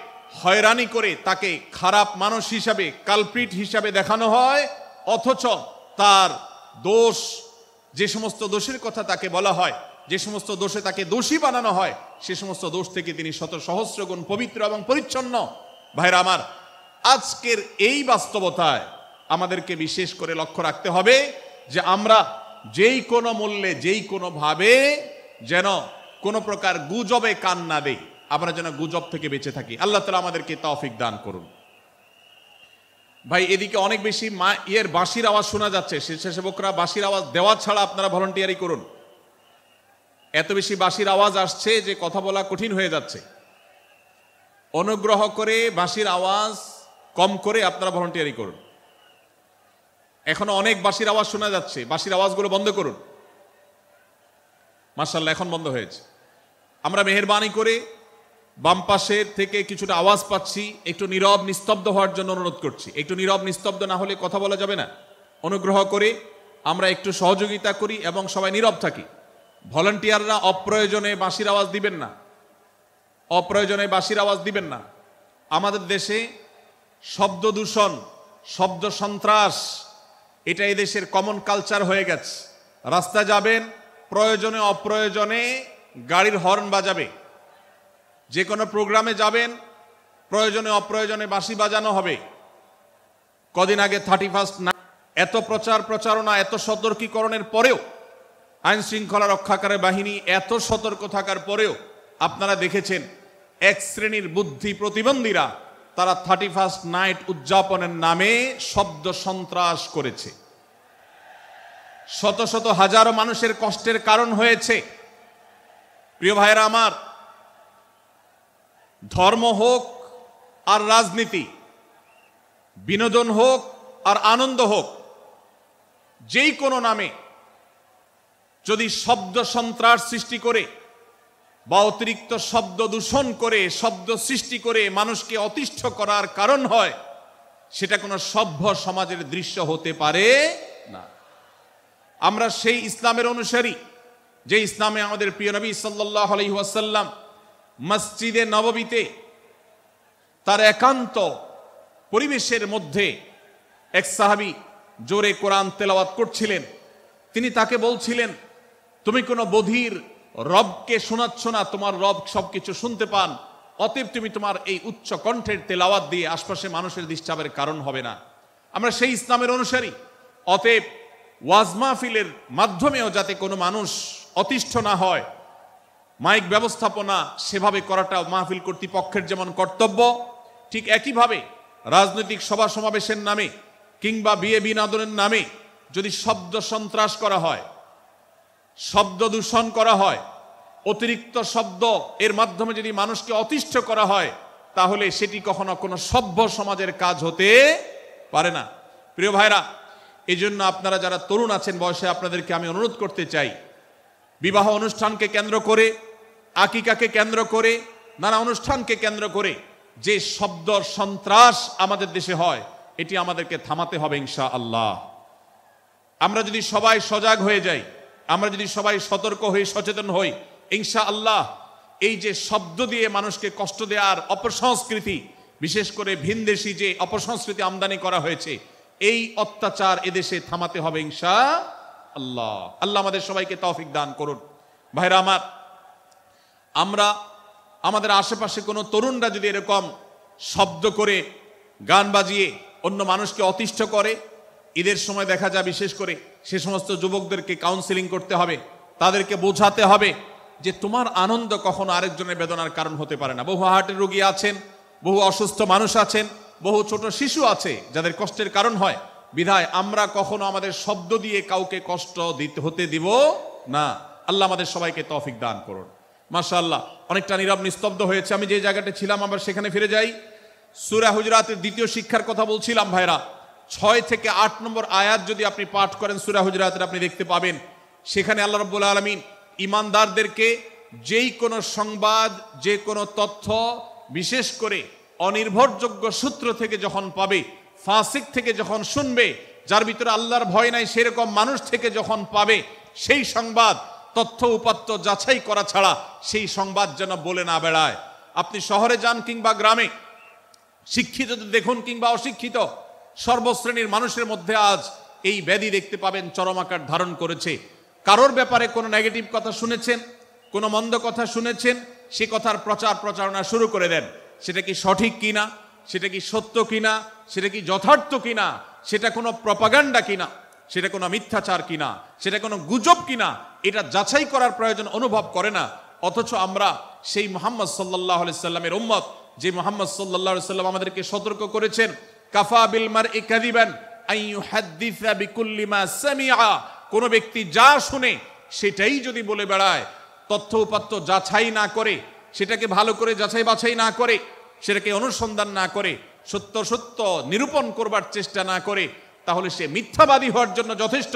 হয়রানি করে তাকে খারাপ মানুষ হিসাবে, কালপ্রিট হিসাবে দেখানো হয়, অথচ তার দোষ, যে সমস্ত দোষের কথা তাকে বলা হয়, যে সমস্ত দোষে তাকে দোষী বানানো হয়, সে সমস্ত দোষ থেকে তিনি শত সহস্র গুণ পবিত্র এবং পরিচ্ছন্ন। ভাইরা আমার, আজকের এই বাস্তবতায় আমাদেরকে বিশেষ করে লক্ষ্য রাখতে হবে যে আমরা যেই কোনো মূল্যে, যেই কোনো ভাবে যেন কোনো প্রকার গুজবে কান না দেই, আমরা যেন গুজব থেকে বেঁচে থাকি। আল্লাহ তাআলা আমাদেরকে তৌফিক দান করুন। ভাই, এদিকে অনেক বেশি বাঁশির আওয়াজ শোনা যাচ্ছে। স্বেচ্ছাসেবকরা বাঁশির আওয়াজ দেওয়া ছাড়া আপনারা ভলান্টিয়ারি করুন। এত বেশি বাঁশির আওয়াজ আসছে যে কথা বলা কঠিন হয়ে যাচ্ছে। অনুগ্রহ করে বাঁশির আওয়াজ কম করে আপনারা ভলান্টিয়ারি করুন। এখনো অনেক বাঁশির আওয়াজ শোনা যাচ্ছে, বাঁশির আওয়াজগুলো বন্ধ করুন। মাশাআল্লাহ, এখন বন্ধ হয়েছে। আমরা মেহেরবানি করে বাম পাশের থেকে কিছুটা আওয়াজ পাচ্ছি, একটু নীরব নিস্তব্ধ হওয়ার জন্য অনুরোধ করছি। একটু নীরব নিস্তব্ধ না হলে কথা বলা যাবে না। অনুগ্রহ করে আমরা একটু সহযোগিতা করি এবং সবাই নীরব থাকি। ভলান্টিয়াররা অপ্রয়োজনে বাঁশির আওয়াজ দিবেন না, অপ্রয়োজনে বাঁশির আওয়াজ দিবেন না। আমাদের দেশে শব্দ দূষণ, শব্দ সন্ত্রাস, এটা এই দেশের কমন কালচার হয়ে গেছে। রাস্তা যাবেন, প্রয়োজনে অপ্রয়োজনে গাড়ির হর্ন বাজাবে। যে কোনো প্রোগ্রামে যাবেন, প্রয়োজনে অপ্রয়োজনে বাঁশি বাজানো হবে। কদিন আগে 31 এত প্রচার প্রচারণা, এত সতর্কীকরণের পরেও, আইন শৃঙ্খলা রক্ষাকারী বাহিনী এত সতর্ক থাকার পরেও আপনারা দেখেছেন এক শ্রেণীর বুদ্ধি প্রতিবন্ধীরা তারা 31st নাইট উদযাপনের নামে শব্দ সন্ত্রাস করেছে, শত শত হাজারো মানুষের কষ্টের কারণ হয়েছে। প্রিয় ভাইরা আমার, ধর্ম হোক আর রাজনীতি, বিনোদন হোক আর আনন্দ হোক, যেই কোনো নামে যদি শব্দ সন্ত্রাস সৃষ্টি করে বা অতিরিক্ত শব্দ দূষণ করে, শব্দ সৃষ্টি করে মানুষকে অতিষ্ঠ করার কারণ হয়, সেটা কোনো সভ্য সমাজের দৃশ্য হতে পারে না। আমরা সেই ইসলামের অনুসারী যে ইসলামে আমাদের প্রিয় নবী সাল্লাল্লাহু আলাইহি ওয়াসাল্লাম মসজিদে নববীতে তার একান্ত পরিবেশের মধ্যে এক সাহাবী জোরে কোরআন তেলাওয়াত করছিলেন। তিনি তাকে বলছিলেন, তুমি কোনো বধির রবকে শোনাচ্ছ না, তোমার রব সবকিছু শুনতে পান, অতএব তুমি তোমার এই উচ্চ কণ্ঠের তেলাওয়াত দিয়ে আশপাশে মানুষের ডিস্টার্বের কারণ হবে না। আমরা সেই ইসলামের অনুসারী, অতএব ওয়াজ মাহফিলের মাধ্যমেও যাতে কোনো মানুষ অতিষ্ঠ না হয়, মাইক ব্যবস্থাপনা সেভাবে করাটা মাহফিল কর্তৃপক্ষের যেমন কর্তব্য, ঠিক একইভাবে রাজনৈতিক সভা সমাবেশের নামে কিংবা বিয়ে বিনোদনের নামে যদি শব্দ সন্ত্রাস করা হয়, শব্দ দূষণ করা হয়, অতিরিক্ত শব্দ এর মাধ্যমে যদি মানুষকে অতিষ্ঠ করা হয়, তাহলে সেটি কখনো কোনো সভ্য সমাজের কাজ হতে পারে না। প্রিয় ভাইরা, এই জন্য আপনারা যারা তরুণ আছেন বয়সে, আপনাদেরকে আমি অনুরোধ করতে চাই, বিবাহ অনুষ্ঠানকে কেন্দ্র করে, আকিকাকে কেন্দ্র করে, নানা অনুষ্ঠানকে কেন্দ্র করে যে শব্দ সন্ত্রাস আমাদের দেশে হয়, এটি আমাদেরকে থামাতে হবে ইনশাআল্লাহ। আমরা যদি সবাই সজাগ হয়ে যাই, আমরা যদি সবাই সতর্ক হয়ে সচেতন হই, ইনশাআল্লাহ এই যে শব্দ দিয়ে মানুষকে কষ্ট দেওয়ার অপসংস্কৃতি, বিশেষ করে ভিনদেশি যে অপসংস্কৃতি আমদানি করা হয়েছে, এই অত্যাচার এদেশে থামাতে হবে ইনশাআল্লাহ। আল্লাহ আমাদের সবাইকে তৌফিক দান করুন। ভাইরা আমার, আমরা আমাদের আশেপাশে কোনো তরুণরা যদি এরকম শব্দ করে, গান বাজিয়ে অন্য মানুষকে অতিষ্ঠ করে, ঈদের সময় দেখা যায় বিশেষ করে সে সমস্ত যুবকদেরকে কাউন্সিলিং করতে হবে, তাদেরকে বোঝাতে হবে যে তোমার আনন্দ কখনো আরেকজনের বেদনার কারণ হতে পারে না। বহু হার্টের রোগী আছেন, বহু অসুস্থ মানুষ আছেন, বহু ছোট শিশু আছে যাদের কষ্টের কারণ হয়। বিধায় আমরা কখনো আমাদের শব্দ দিয়ে কাউকে কষ্ট হতে দিব না। আল্লাহ আমাদের সবাইকে তৌফিক দান করুন। মাশাআল্লাহ, অনেকটা নীরব নিস্তব্ধ হয়েছে। আমি যে জায়গাটা ছিলাম আবার সেখানে ফিরে যাই। সূরা হুজুরাতের দ্বিতীয় শিক্ষার কথা বলছিলাম ভাইরা। 6 থেকে 8 নম্বর আয়াত যদি আপনি পাঠ করেন সূরা হুজুরাতের, আপনি দেখতে পাবেন সেখানে আল্লাহ রাব্বুল আলামিন ঈমানদারদেরকে যেই কোনো সংবাদ, যে কোনো তথ্য, বিশেষ করে অনির্ভরযোগ্য সূত্র থেকে যখন পাবে, ফাসিক থেকে যখন শুনবে, যার ভিতরে আল্লাহর ভয় নাই সেরকম মানুষ থেকে যখন পাবে, সেই সংবাদ তথ্য উপাত্ত যাচাই করা ছাড়া সেই সংবাদ যেন বলে না বেড়ায়। আপনি শহরে যান কিংবা গ্রামে, শিক্ষিত দেখুন কিংবা অশিক্ষিত, সর্বশ্রেণীর মানুষের মধ্যে আজ এই ব্যাধি দেখতে পাবেন চরম আকার ধারণ করেছে। কারোর ব্যাপারে কোনো নেগেটিভ কথা শুনেছেন, কোনো মন্দ কথা শুনেছেন, সে কথার প্রচার প্রচারণা শুরু করে দেন। সেটা কি সঠিক কিনা, সেটা কি সত্য কিনা, সেটা কি যথার্থ কিনা, সেটা কোনো প্রপাগান্ডা কিনা, সেটা কোনো মিথ্যাচার কিনা, সেটা কোনো গুজব কিনা, এটা যাচাই করার প্রয়োজন অনুভব করে না। অথচ আমরা সেই মুহাম্মদ সাল্লাল্লাহু আলাইহি সাল্লামের উম্মত, যে মুহাম্মদ সাল্লাল্লাহু আলাইহি সাল্লাম আমাদেরকে সতর্ক করেছেন, কাফা বিল মারই কাযিবান আন ইউহাদ্দিসা বিকুল্লি মা সামিআ, কোন ব্যক্তি যা শুনে সেটাই যদি বলে বেড়ায়, তথ্য উপাত্ত যাচাই না করে, সেটাকে ভালো করে যাচাই বাছাই না করে, সেটাকে অনুসন্ধান না করে, সত্য সত্য নিরূপণ করবার চেষ্টা না করে, তাহলে সে মিথ্যাবাদী হওয়ার জন্য যথেষ্ট।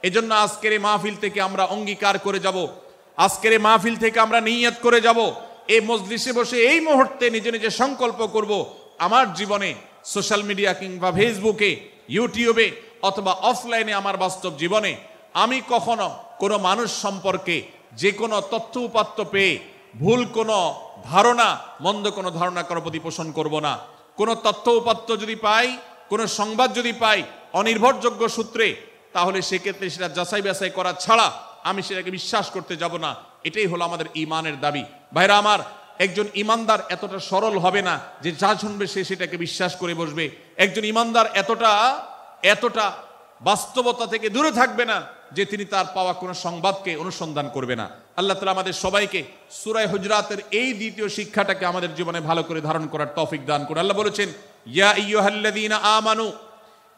এজন্য আজকের এই মাহফিল থেকে আমরা অঙ্গীকার করে যাব, আজকের এই মাহফিল থেকে আমরা নিয়ত করে যাব, এই মজলিসে বসে এই মুহূর্তে নিজে নিজে সংকল্প করব, আমার জীবনে সোশ্যাল মিডিয়া কিংবা ফেসবুকে, ইউটিউবে অথবা অফলাইনে আমার বাস্তব জীবনে আমি কখনো কোনো মানুষ সম্পর্কে যে কোনো তথ্য উপাত্ত পেয়ে ভুল কোনো ধারণা, মন্দ কোনো ধারণা কারোর প্রতি পোষণ করব না। কোনো তথ্য উপাত্ত যদি পাই, কোনো সংবাদ যদি পাই অনির্ভরযোগ্য সূত্রে, তাহলে সেক্ষেত্রে সেটা যাচাই বাছাই করা ছাড়া আমি সেটাকে বিশ্বাস করতে যাব না। এটাই হলো আমাদের ঈমানের দাবি। ভাইরা আমার, একজন ঈমানদার এতটা সরল হবে না যে যা শুনবে সে সেটাকে বিশ্বাস করে বসবে। একজন ঈমানদার এতটা বাস্তবতা থেকে দূরে থাকবে না যে তিনি তার পাওয়া কোনো সংবাদকে অনুসন্ধান করবে না। আল্লাহ তাআলা আমাদের সবাইকে সূরা হুজরাতের এই দ্বিতীয় শিক্ষাটাকে আমাদের জীবনে ভালো করে ধারণ করার তৌফিক দান করুন। আল্লাহ বলেছেন, ইয়া আইয়ুহাল্লাযীনা আমানু,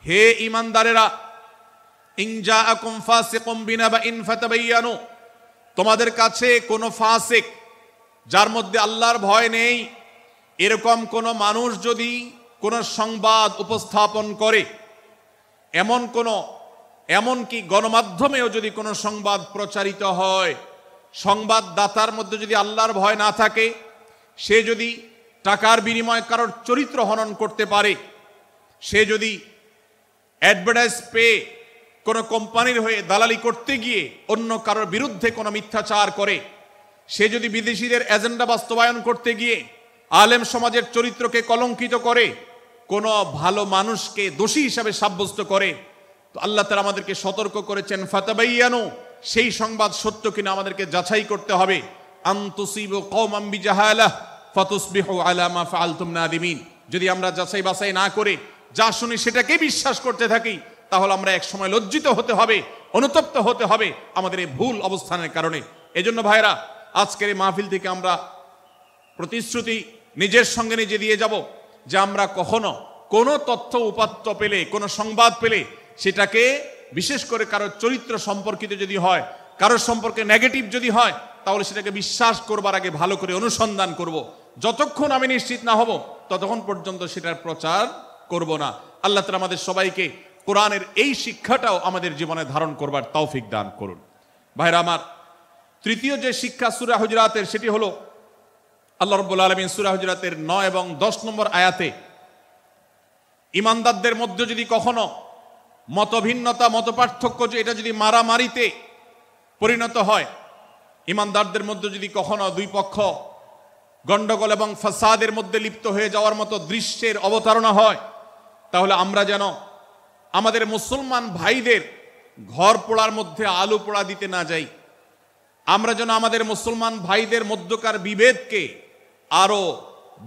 হে ঈমানদারেরা, ইন জাআকুম ফাসিকুম বিনাবাইন ফাতাবায়ানু, তোমাদের কাছে কোনো ফাসিক, যার মধ্যে আল্লাহর ভয় নেই, এরকম কোন মানুষ যদি কোন সংবাদ উপস্থাপন করে, এমনকি গণমাধ্যমেও যদি কোনো সংবাদ প্রচারিত হয়, সংবাদদাতার মধ্যে যদি আল্লাহর ভয় না থাকে, সে যদি টাকার বিনিময়ে কারোর চরিত্র হনন করতে পারে, সে যদি অ্যাডভার্টাইজ পেয়ে কোনো কোম্পানির হয়ে দালালি করতে গিয়ে অন্য কারোর বিরুদ্ধে কোনো মিথ্যাচার করে, সে যদি বিদেশিদের এজেন্ডা বাস্তবায়ন করতে গিয়ে আলেম সমাজের চরিত্রকে কলঙ্কিত করে, কোনো ভালো মানুষকে দোষী হিসাবে সাব্যস্ত করে, তো আল্লাহ তাআলা আমাদেরকে সতর্ক করেছেন, ফাতাবায়ানু, সেই সংবাদ সত্য কিনা আমাদেরকে যাচাই করতে হবে। আন তুসিবু কওমান বিজাহালাহ ফাতুসবিহু আলা মা ফাআলতুম নাদিমিন, যদি আমরা যাচাই বাছাই না করে যা শুনি সেটাকে বিশ্বাস করতে থাকি, তাহলে আমরা এক সময় লজ্জিত হতে হবে, অনুতপ্ত হতে হবে আমাদের এই ভুল অবস্থানের কারণে। এজন্য ভাইরা, আজকের এই মাহফিল থেকে আমরা প্রতিশ্রুতি নিজের সঙ্গে নিজে দিয়ে যাব যে আমরা কখনো কোনো তথ্য উপাত্ত পেলে, কোনো সংবাদ পেলে, সেটাকে বিশেষ করে কারোর চরিত্র সম্পর্কিত যদি হয়, কারোর সম্পর্কে নেগেটিভ যদি হয়, তাহলে সেটাকে বিশ্বাস করবার আগে ভালো করে অনুসন্ধান করব। যতক্ষণ আমি নিশ্চিত না হব ততক্ষণ পর্যন্ত সেটার প্রচার করব না। আল্লাহ তাআলা আমাদের সবাইকে কোরআনের এই শিক্ষাটাও আমাদের জীবনে ধারণ করবার তৌফিক দান করুন। ভাইরা আমার, তৃতীয় যে শিক্ষা সূরা হুজরাতের, সেটি হলো আল্লাহ রাব্বুল আলামিন সূরা হুজরাতের 9 এবং 10 নম্বর আয়াতে ঈমানদারদের মধ্যে যদি কখনো মতভিন্নতা, মতপার্থক্য, যে এটা যদি মারামারিতে পরিণত হয়, ঈমানদারদের মধ্যে যদি কখনো দুই পক্ষ গন্ডগোল এবং ফাসাদের মধ্যে লিপ্ত হয়ে যাওয়ার মতো দৃশ্যের অবতারণা হয়, তাহলে আমরা যেন আমাদের মুসলমান ভাইদের ঘর পোড়ার মধ্যে আলু পোড়া দিতে না যাই, আমরা যেন আমাদের মুসলমান ভাইদের মধ্যকার বিভেদকে আরো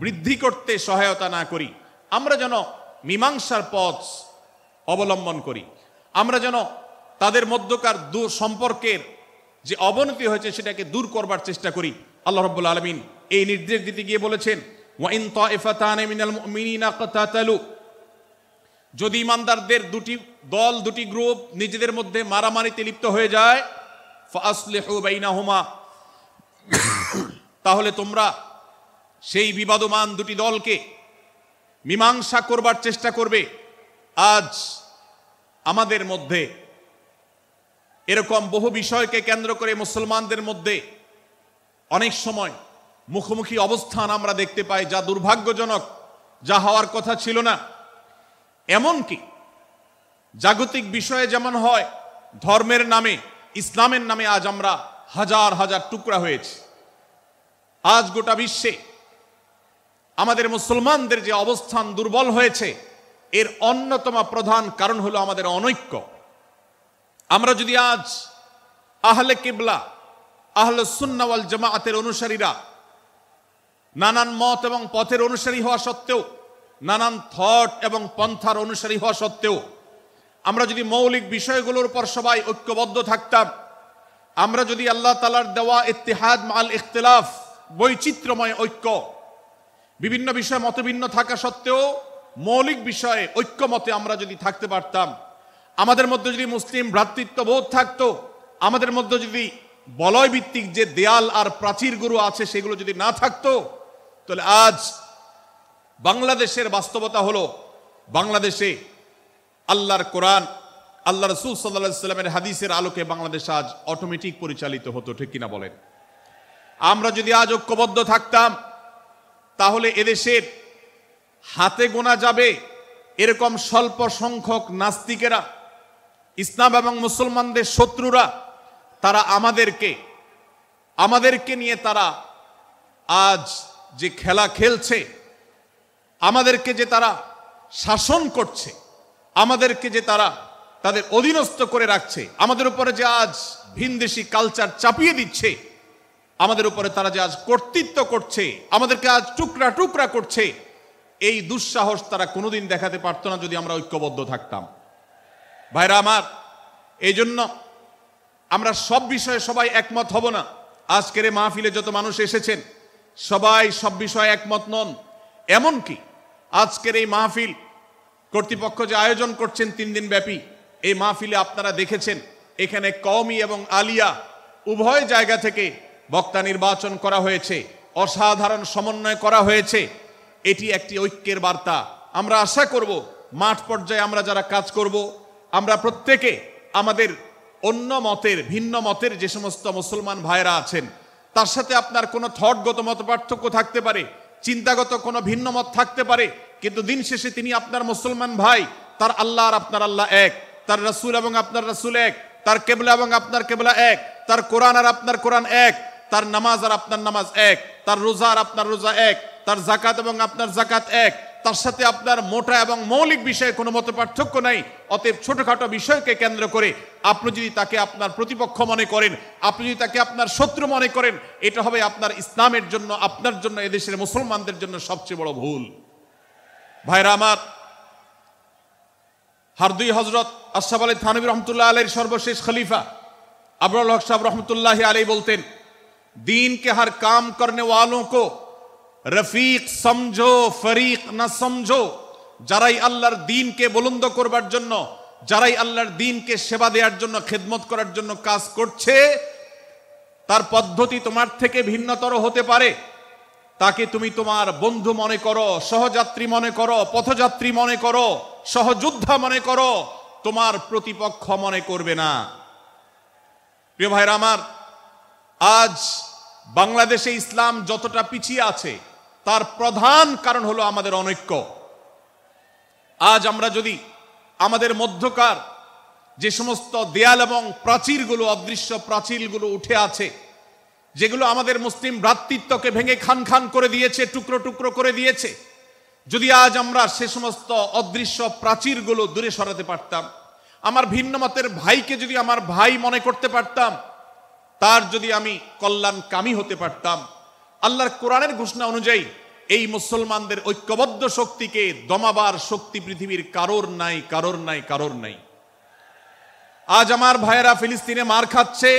বৃদ্ধি করতে সহায়তা না করি, আমরা যেন মীমাংসার পথ অবলম্বন করি, আমরা যেন তাদের মধ্যকার সম্পর্কের যে অবনতি হয়েছে সেটাকে দূর করবার চেষ্টা করি। আল্লাহ রাব্বুল আলামিন এই নির্দেশ দিতে গিয়ে বলেছেন, ওয়া ইন তাইফাতানি মিনাল মুমিনিনা ইকতাতালু, যদি ঈমানদারদের দুটি দল, দুটি গ্রুপ নিজেদের মধ্যে মারামারিতে লিপ্ত হয়ে যায়, ফাসলিহু বাইনাহুমা, তাহলে তোমরা সেই বিবাদমান দুটি দলকে মীমাংসা করবার চেষ্টা করবে। আজ আমাদের মধ্যে এরকম বহু বিষয়কে কেন্দ্র করে মুসলমানদের মধ্যে অনেক সময় মুখোমুখি অবস্থান আমরা দেখতে পাই, যা দুর্ভাগ্যজনক, যা হওয়ার কথা ছিল না। এমনকি জাগতিক বিষয়ে যেমন হয়, ধর্মের নামে, ইসলামের নামে আজ আমরা হাজার হাজার টুকরা হয়েছি। আজ গোটা বিশ্বে আমাদের মুসলমানদের যে অবস্থান দুর্বল হয়েছে, এর অন্যতম প্রধান কারণ হলো আমাদের অনৈক্য। আমরা যদি আজ আহলে কিবলা, আহলে সুন্নাহ ওয়াল জামাআতের অনুসারীরা নানান মত এবং পথের অনুসারী হওয়া সত্ত্বেও, নানান থট এবং পন্থার অনুসারী হওয়া সত্ত্বেও, আমরা যদি মৌলিক বিষয়গুলোর উপর সবাই ঐক্যবদ্ধ থাকতাম, আমরা যদি আল্লাহ তাআলার দেওয়া ইত্তিহাদ মাল ইখতিলাফ, বৈচিত্র্যময় ঐক্য, বিভিন্ন বিষয়ে মতভিন্ন থাকা সত্ত্বেও মৌলিক বিষয়ে ঐক্যমতে আমরা যদি থাকতে পারতাম, আমাদের মধ্যে যদি মুসলিম ভ্রাতৃত্ববোধ থাকতো, আমাদের মধ্যে যদি বলয় ভিত্তিক যে দেয়াল আর প্রাচীরগুলো আছে সেগুলো যদি না থাকতো, তাহলে আজ বাংলাদেশের বাস্তবতা হলো, বাংলাদেশে আল্লাহর কোরআন, আল্লাহ রাসূল সাল্লাল্লাহু আলাইহি ওয়াসাল্লামের হাদিসের আলোকে বাংলাদেশ আজ অটোমেটিক পরিচালিত হতো, ঠিক কিনা বলেন? আমরা যদি আজ ঐক্যবদ্ধ থাকতাম, তাহলে এদেশের হাতে গোনা যাবে এরকম স্বল্প সংখ্যক নাস্তিকেরা, ইসলাম এবং মুসলমানদের শত্রুরা, তারা আমাদেরকে নিয়ে তারা আজ যে খেলা খেলছে, আমাদেরকে যে তারা শাসন করছে, আমাদেরকে যে তারা তাদের অধীনস্থ করে রাখছে, আমাদের উপরে যে আজ ভিনদেশি কালচার চাপিয়ে দিচ্ছে, আমাদের উপরে তারা যে আজ কর্তৃত্ব করছে, আমাদেরকে আজ টুকরা টুকরা করছে, এই দুঃসাহস তারা কোনোদিন দেখাতে পারতো না যদি আমরা ঐক্যবদ্ধ থাকতাম। ভাইরা আমার, এই জন্য আমরা সব বিষয়ে সবাই একমত হব না। আজকের এই মাহফিলে যত মানুষ এসেছেন সবাই সব বিষয়ে একমত নন। এমনকি আজকের এই মাহফিল কর্তৃপক্ষ যে আয়োজন করছেন 3 দিন ব্যাপী, এই মাহফিলে আপনারা দেখেছেন এখানে কওমি এবং আলিয়া উভয় জায়গা থেকে বক্তা নির্বাচন করা হয়েছে, অসাধারণ সমন্বয় করা হয়েছে। এটি একটি ঐক্যের বার্তা। আমরা আশা করব মাঠ পর্যায়ে আমরা যারা কাজ করব, আমরা প্রত্যেকে আমাদের অন্য মতের, ভিন্ন মতের যে সমস্ত মুসলমান ভাইরা আছেন তার সাথে আপনার কোনো থটগত মত পার্থক্য থাকতে পারে, চিন্তাগত কোনো ভিন্ন মত থাকতে পারে, কিন্তু দিন শেষে তিনি আপনার মুসলমান ভাই। তার আল্লাহ আর আপনার আল্লাহ এক, তার রাসূল এবং আপনার রাসূল এক, তার কেবলা এবং আপনার কেবলা এক, তার কোরআন আর আপনার কোরআন এক, তার নামাজ আর আপনার নামাজ এক, তার রোজা আর আপনার রোজা এক, তার যাকাত এবং আপনার যাকাত এক। তার সাথে আপনার মোটা এবং মৌলিক বিষয়ে কোনো মত পার্থক্য নাই। অতএব ছোটখাটো বিষয়কে কেন্দ্র করে আপনি যদি তাকে আপনার প্রতিপক্ষ মনে করেন, আপনি যদি তাকে আপনার শত্রু মনে করেন, এটা হবে আপনার ইসলামের জন্য, আপনার জন্য, এদেশের মুসলমানদের জন্য সবচেয়ে বড় ভুল। ভাইরা আমার, হারদুই হজরত আশরাফ আলী থানভী রহমতুল্লাহ আলাইহির সর্বশেষ খলিফা আবরাল হক সাহেব রহমতুল্লাহ আলাইহি বলতেন, दीन के हर काम करने वालों को रफीक समझो, फरीक ना समझो। যারাই আল্লাহর দ্বীনকে বুলন্দ করবার জন্য, যারাই আল্লাহর দ্বীনকে সেবা দেওয়ার জন্য, খেদমত করার জন্য কাজ করছে, তার পদ্ধতি তোমার থেকে ভিন্নতর হতে পারে। তাকে তুমি তোমার বন্ধু মনে করো, সহযাত্রী মনে করো, পথযাত্রী মনে করো, সহযোদ্ধা মনে করো, তোমার প্রতিপক্ষ মনে করবে না। প্রিয় ভাইরা আমার, আজ বাংলাদেশে ইসলাম যতটা পিছিয়ে আছে তার প্রধান কারণ হলো আমাদের অনৈক্য। আজ আমরা যদি আমাদের মধ্যকার যে সমস্ত দেয়াল এবং প্রাচীরগুলো, অদৃশ্য প্রাচীরগুলো উঠে আছে, যেগুলো আমাদের মুসলিম ভ্রাতৃত্বকে ভেঙে খান খান করে দিয়েছে, টুকরো টুকরো করে দিয়েছে, যদি আজ আমরা সে সমস্ত অদৃশ্য প্রাচীরগুলো দূরে সরাতে পারতাম, আমার ভিন্ন মতের ভাইকে যদি আমার ভাই মনে করতে পারতাম, তার যদি আমি কল্যাণকামী হতে পারতাম, আল্লাহর কোরআনের ঘোষণা অনুযায়ী এই মুসলমানদের ঐক্যবদ্ধ শক্তিকে দমাবার শক্তি পৃথিবীর কারোর নাই, কারোর নাই, কারোর নাই। আজ আমার ভাইয়েরা ফিলিস্তিনে মার খাচ্ছে।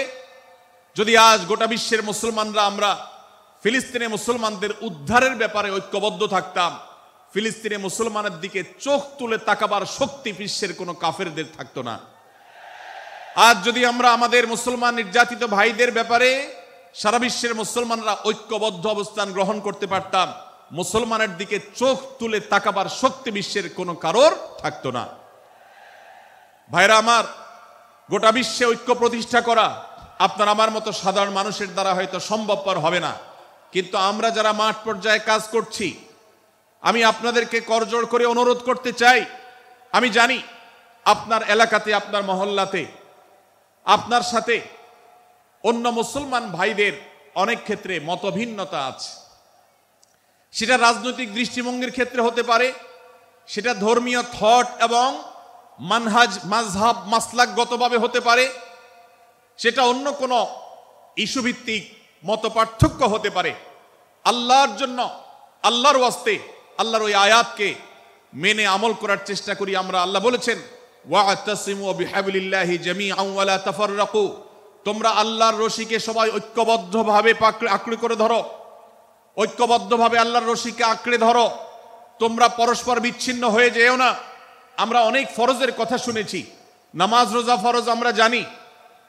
যদি আজ গোটা বিশ্বের মুসলমানরা আমরা ফিলিস্তিনে মুসলমানদের উদ্ধারের ব্যাপারে ঐক্যবদ্ধ থাকতাম, ফিলিস্তিনে মুসলমানের দিকে চোখ তুলে তাকাবার শক্তি বিশ্বের কোনো কাফেরদের থাকতো না। আজ যদি আমরা আমাদের মুসলমান নির্যাতিত ভাইদের ব্যাপারে সারা বিশ্বের মুসলমানরা ঐক্যবদ্ধ অবস্থান গ্রহণ করতে পারতাম, মুসলমানের দিকে চোখ তুলে তাকাবার শক্তি বিশ্বের কোনো কারোর থাকতো না। ভাইরা আমার, গোটা বিশ্বে ঐক্য প্রতিষ্ঠা করা আপনার আমার মতো সাধারণ মানুষের দ্বারা হয়তো সম্ভবপর হবে না, কিন্তু আমরা যারা মাঠ পর্যায়ে কাজ করছি, আমি আপনাদেরকে করজোড় করে অনুরোধ করতে চাই। আমি জানি আপনার এলাকাতে, আপনার মহল্লাতে আপনার সাথে অন্য মুসলমান ভাইদের অনেক ক্ষেত্রে মতভিন্নতা আছে। সেটা রাজনৈতিক দৃষ্টিভঙ্গির ক্ষেত্রে হতে পারে, সেটা ধর্মীয় থট এবং মানহাজ, মাযহাব, মাসলাকগতভাবে হতে পারে, সেটা অন্য কোনো ইস্যু ভিত্তিক মত পার্থক্য হতে পারে। আল্লাহর জন্য, আল্লাহর ওয়াস্তে, আল্লাহর ওই আয়াতকে মেনে আমল করার চেষ্টা করি আমরা। আল্লাহ বলেছেন, ওয়া'তাসিমু বিহাবলিল্লাহি জামিআন ওয়া লা তাফাররাকু, তোমরা আল্লাহর রশিকে সবাই ঐক্যবদ্ধভাবে আঁকড়ে করে ধরো, ঐক্যবদ্ধভাবে আল্লাহর রশিকে আঁকড়ে ধরো, তোমরা পরস্পর বিচ্ছিন্ন হয়ে যেও না। আমরা অনেক ফরজের কথা শুনেছি, নামাজ রোজা ফরজ আমরা জানি,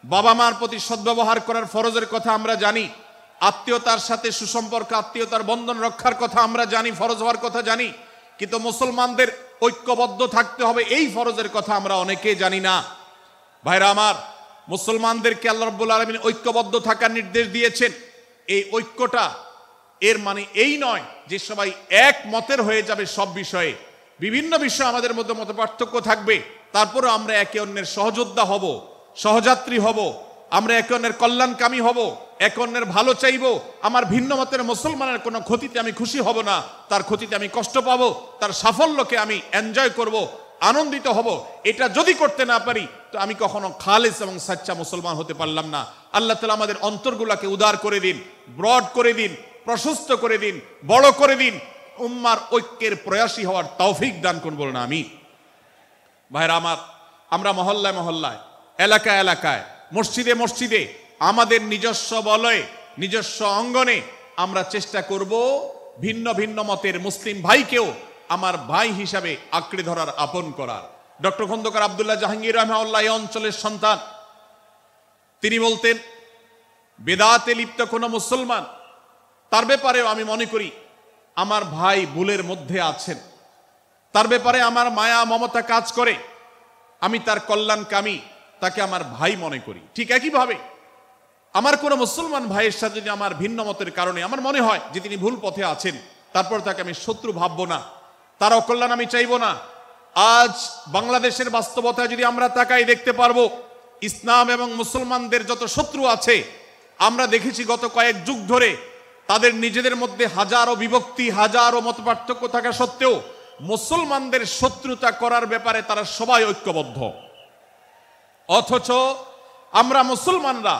বাবা মার প্রতি সদ্ব্যবহার করার ফরজের কথা আমরা জানি, আত্মীয়তার সাথে সুসম্পর্ক, আত্মীয়তার বন্ধন রক্ষার কথা আমরা জানি, ফরজ হওয়ার কথা জানি, কিন্তু মুসলমানদের ঐক্যবদ্ধ থাকতে হবে এই ফরজের কথা আমরা অনেকে জানি না। ভাইরা আমার, মুসলমানদেরকে আল্লাহ রাব্বুল আলামিন ঐক্যবদ্ধ থাকার নির্দেশ দিয়েছেন। এই ঐক্যটা এর মানে এই নয় যে সবাই এক মতের হয়ে যাবে সব বিষয়ে। বিভিন্ন বিষয়ে আমাদের মধ্যে মত পার্থক্য থাকবে, তারপরে আমরা একে অন্যের সহযোদ্ধা হব, সহযাত্রী হব, আমরা একে অন্যের কল্যাণকামী হব, একে অন্যের ভালো চাইব। আমার ভিন্ন মতের মুসলমানের কোনো ক্ষতিতে আমি খুশি হব না, তার ক্ষতিতে আমি কষ্ট পাবো, তার সাফল্যকে আমি এনজয় করব, আনন্দিত হব। এটা যদি করতে না পারি তো আমি কখনো খালেস এবং সাচ্চা মুসলমান হতে পারলাম না। আল্লাহ তাআলা আমাদের অন্তরগুলোকে উদার করে দিন, ব্রড করে দিন, প্রশস্ত করে দিন, বড় করে দিন, উম্মার ঐক্যের প্রয়াসী হওয়ার তৌফিক দান করুন বলুন আমিন। ভাইরা আমার, আমরা মহল্লায় মহল্লায়, এলাকায় এলাকায় মসজিদে মসজিদে আমাদের নিজস্ব বলয়ে নিজস্ব অঙ্গনে আমরা চেষ্টা করব ভিন্ন ভিন্ন মতের মুসলিম ভাইকেও আমার ভাই হিসাবে আঁকড়ে ধরার, আপন করার। ডক্টর খন্দকার আব্দুল্লাহ জাহাঙ্গীর রাহমাহুল্লাহ এই অঞ্চলের সন্তান। তিনি বলতেন, বেদাতে লিপ্ত কোন মুসলমান, তার ব্যাপারেও আমি মনে করি আমার ভাই ভুলের মধ্যে আছেন, তার ব্যাপারে আমার মায়া মমতা কাজ করে, আমি তার কল্যাণকামী, তাকে আমার ভাই মনে করি। ঠিক একইভাবে আমার কোন মুসলমান ভাইয়ের সাথে যদি আমার ভিন্ন মতের কারণে আমার মনে হয় যে তিনি ভুল পথে আছেন, তারপর তাকে আমি শত্রু ভাববো না, তার অকল্যাণ আমি চাইবো না। আজ বাংলাদেশের বাস্তবতা যদি আমরা তাকাই, দেখতে পারবো ইসলাম এবং মুসলমানদের যত শত্রু আছে, আমরা দেখেছি গত কয়েক যুগ ধরে তাদের নিজেদের মধ্যে হাজারো বিভক্তি, হাজারো মত পার্থক্য থাকা সত্ত্বেও মুসলমানদের শত্রুতা করার ব্যাপারে তারা সবাই ঐক্যবদ্ধ। অথচ আমরা মুসলমানরা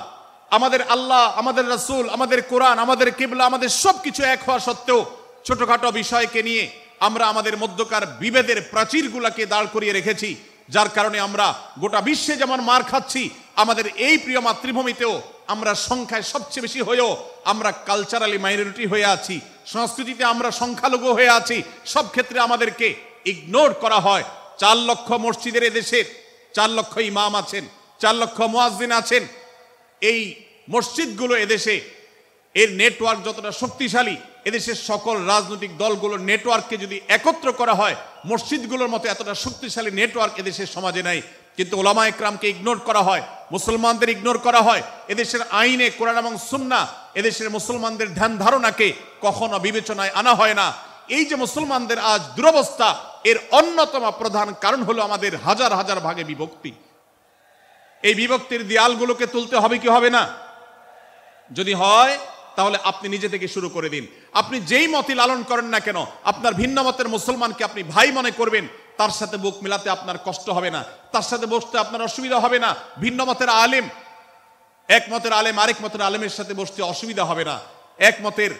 আমাদের আল্লাহ, আমাদের রাসূল, আমাদের কোরআন, আমাদের কিবলা, আমাদের সবকিছু এক হওয়া সত্ত্বেও ছোটখাটো বিষয়কে নিয়ে আমরা আমাদের মধ্যকার বিভেদের প্রাচীরগুলোকে দাঁড় করিয়ে রেখেছি, যার কারণে আমরা গোটা বিশ্বে যেমন মার খাচ্ছি, আমাদের এই প্রিয় মাতৃভূমিতেও আমরা সংখ্যায় সবচেয়ে বেশি হয়েও আমরা কালচারালি মাইনরিটি হয়ে আছি, সংস্কৃতিতে আমরা সংখ্যালঘু হয়ে আছি। সব ক্ষেত্রে আমাদেরকে ইগনোর করা হয়। 4 লক্ষ মসজিদের এদেশের 4 লক্ষ ইমাম আছেন, 4 লক্ষ মুয়াজ্জিন আছেন। এই মসজিদগুলো এদেশে এর নেটওয়ার্ক যতটা শক্তিশালী, এদেশের সকল রাজনৈতিক দলগুলোর নেটওয়ার্ককে যদি একত্র করা হয়, মসজিদগুলোর মতো এতটা শক্তিশালী নেটওয়ার্ক এদেশের সমাজে নাই। কিন্তু ওলামা একরামকে ইগনোর করা হয়, মুসলমানদের ইগনোর করা হয়। এদেশের আইনে কোরআন এবং সুন্নাহ এদেশের মুসলমানদের ধ্যান ধারণাকে কখনো বিবেচনায় আনা হয় না। এই যে মুসলমানদের আজ দুরবস্থা, এর অন্যতম প্রধান কারণ হলো আমাদের হাজার হাজার ভাগে বিভক্তি। এই বিভক্তির দেয়ালগুলোকে তুলতে হবে কি হবে না? যদি হয় তাহলে আপনি নিজে থেকে শুরু করে দিন। আপনি যেই মতই লালন করেন না কেন, আপনার ভিন্ন মতের মুসলমানকে আপনি ভাই মনে করবেন, তার সাথে বুক মিলাতে আপনার কষ্ট হবে না, তার সাথে বসতে আপনার অসুবিধা হবে না। ভিন্ন মতের আলেম, এক মতের আলেম আরেক মতের আলেমের সাথে বসতে অসুবিধা হবে না। এক মতের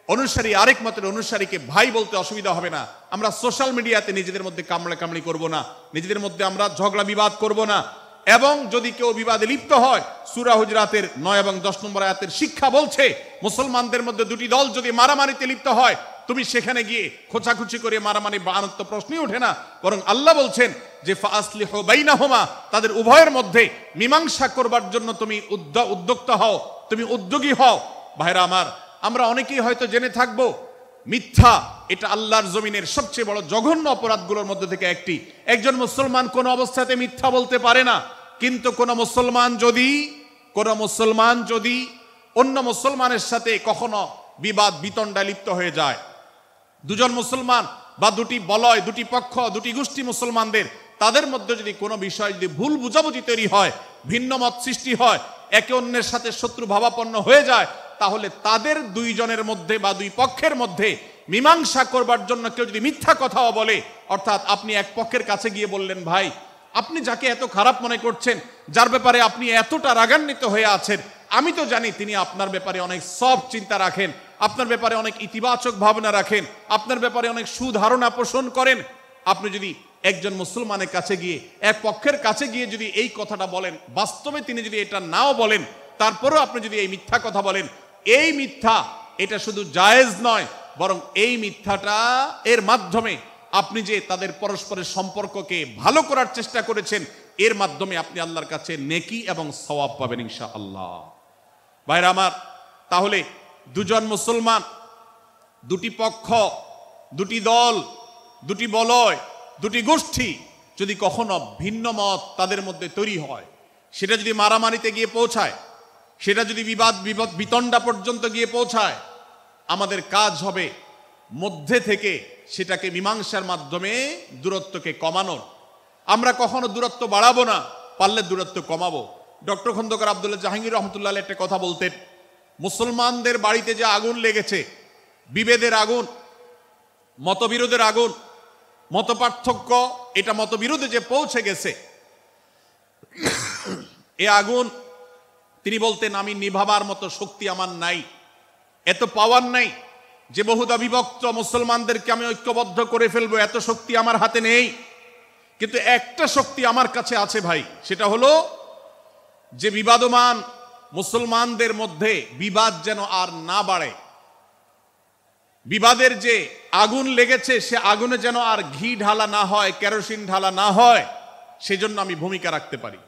অনুসারী আরেক মতের অনুসারীকে ভাই বলতে অসুবিধা হবে না। আমরা সোশ্যাল মিডিয়াতে নিজেদের মধ্যে কামড়াকামড়ি করব না, নিজেদের মধ্যে আমরা ঝগড়া বিবাদ করব না। এবং যদি কেউ বিবাদে লিপ্ত হয়, সূরা হুজরাতের 9 এবং 10 নম্বর আয়াতের শিক্ষা বলছে, মুসলমানদের মধ্যে দুটি দল যদি মারামারিতে লিপ্ত হয়, তুমি সেখানে গিয়ে খোঁচাখুচি করে মারামারি বানানোর তো প্রশ্নই ওঠে না। বরং আল্লাহ বলছেন যে ফাসলিহু বাইনাহুমা, তাদের উভয়ের মধ্যে মীমাংসা করবার জন্য তুমি উদ্যোক্তা হও, তুমি উদ্যোগী হও। ভাইরা আমার, আমরা অনেকেই হয়তো জেনে থাকবো মিথ্যা এটা আল্লাহর জমিনের সবচেয়ে বড় জঘন্য অপরাধগুলোর মধ্যে থেকে একটি। একজন মুসলমান কোন অবস্থাতে মিথ্যা বলতে পারে না, কিন্তু কোন মুসলমান যদি অন্য মুসলমানের সাথে কখনো বিবাদ বিতণ্ডায় লিপ্ত হয়ে যায়, দুজন মুসলমান বা দুটি বলয়, দুটি পক্ষ, দুটি গোষ্ঠী মুসলমানদের, তাদের মধ্যে যদি কোনো বিষয় যদি ভুল বুঝাবুঝি তৈরি হয়, ভিন্ন মত সৃষ্টি হয়, একে অন্যের সাথে শত্রু ভাবাপন্ন হয়ে যায়, তাহলে তাদের দুইজনের মধ্যে বা দুই পক্ষের মধ্যে মীমাংসা করবার জন্য কেউ যদি মিথ্যা কথাও বলে, অর্থাৎ আপনি এক পক্ষের কাছে গিয়ে বললেন, ভাই আপনি যাকে এত খারাপ মনে করছেন, যার ব্যাপারে আপনি এতটা রাগান্বিত হয়ে আছেন, আমি তো জানি তিনি আপনার ব্যাপারে অনেক সফট চিন্তা রাখেন, আপনার ব্যাপারে অনেক ইতিবাচক ভাবনা রাখেন, আপনার ব্যাপারে অনেক সুধারণা পোষণ করেন। আপনি যদি একজন মুসলমানের কাছে গিয়ে, এক পক্ষের কাছে গিয়ে যদি এই কথাটা বলেন, বাস্তবে তিনি যদি এটা নাও বলেন, তারপরেও আপনি যদি এই মিথ্যা কথা বলেন, এই মিথ্যা এটা শুধু জায়েজ নয়, বরং এই মিথ্যাটা এর মাধ্যমে আপনি যে তাদের পরস্পরের সম্পর্ককে ভালো করার চেষ্টা করেছেন, এর মাধ্যমে আপনি আল্লাহর কাছে নেকি এবং সওয়াব পাবেন ইনশাআল্লাহ। ভাইরা আমার, তাহলে দুজন মুসলমান, দুটি পক্ষ, দুটি দল, দুটি বলয়, দুটি গোষ্ঠী যদি কখনো ভিন্ন মত তাদের মধ্যে তৈরি হয়, সেটা যদি মারামারিতে গিয়ে পৌঁছায়, সেটা যদি বিবাদ বিতণ্ডা পর্যন্ত গিয়ে পৌঁছায়, আমাদের কাজ হবে মধ্যে থেকে সেটাকে মীমাংসার মাধ্যমে দূরত্বকে কমানোর। আমরা কখনো দূরত্ব বাড়াবো না, পারলে দূরত্ব কমাবো। ডক্টর খন্দকার আব্দুল্লাহ জাহাঙ্গীর রহমতুল্লাহ একটা কথা বলতেন, মুসলমানদের বাড়িতে যে আগুন লেগেছে, বিভেদের আগুন, মতবিরোধের আগুন, মত পার্থক্য, এটা মতবিরোধে যে পৌঁছে গেছে, এ আগুন তিনি বলতেন, আমি নিভাবার মতো শক্তি আমার নাই, এত পাওয়ার নাই যে বহুদা বিভক্ত মুসলমানদেরকে আমি ঐক্যবদ্ধ করে ফেলবো, এত শক্তি আমার হাতে নেই। কিন্তু একটা শক্তি আমার কাছে আছে ভাই, সেটা হলো যে বিবাদমান মুসলমানদের মধ্যে বিবাদ যেন আর না বাড়ে, বিবাদের যে আগুন লেগেছে সে আগুনে যেন আর ঘি ঢালা না হয়, কেরোসিন ঢালা না হয়, সেজন্য আমি ভূমিকা রাখতে পারি।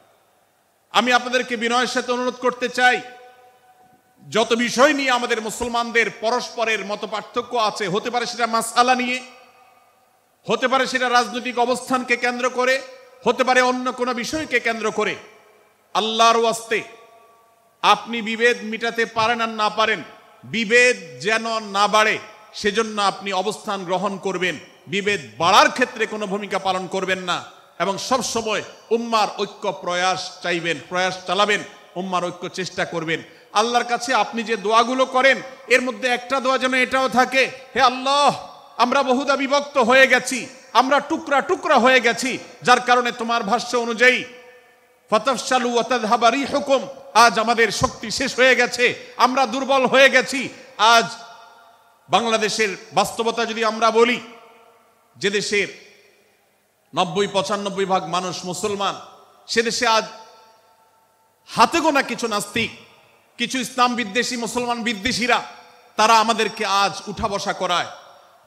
আমি আপনাদেরকে বিনয়ের সাথে অনুরোধ করতে চাই, যত বিষয় নিয়ে আমাদের মুসলমানদের পরস্পরের মত পার্থক্য আছে, হতে পারে সেটা মাসআলা নিয়ে, হতে পারে সেটা রাজনৈতিক অবস্থানকে কেন্দ্র করে, হতে পারে অন্য কোনো বিষয়কে কেন্দ্র করে, আল্লাহর ওয়াস্তে আপনি বিভেদ মিটাতে পারেন আর না পারেন, বিভেদ যেন না বাড়ে সেজন্য আপনি অবস্থান গ্রহণ করবেন, বিভেদ বাড়ার ক্ষেত্রে কোনো ভূমিকা পালন করবেন না, এবং সব সময় উম্মার ঐক্য প্রয়াস চাইবেন, প্রয়াস চালাবেন, উম্মার ঐক্য চেষ্টা করবেন। আল্লাহর কাছে আপনি যে দোয়াগুলো করেন এর মধ্যে একটা দোয়া যেন এটাও থাকে, হে আল্লাহ, আমরা বহুদা বিভক্ত হয়ে গেছি, আমরা টুকরা টুকরা হয়ে গেছি, যার কারণে তোমার ভাষ্য অনুযায়ী ফাতাফশালু ওয়া তাযহাবা রিহুকুম, আজ আমাদের শক্তি শেষ হয়ে গেছে, আমরা দুর্বল হয়ে গেছি। আজ বাংলাদেশের বাস্তবতা যদি আমরা বলি, যে দেশের 90-95 ভাগ মানুষ মুসলমান, সে দেশে আজ হাতে গোনা কিছু নাস্তিক, কিছু ইসলাম বিদ্বেষী, মুসলমান বিদ্বেষীরা, তারা আমাদেরকে আজ উঠা বসা করায়,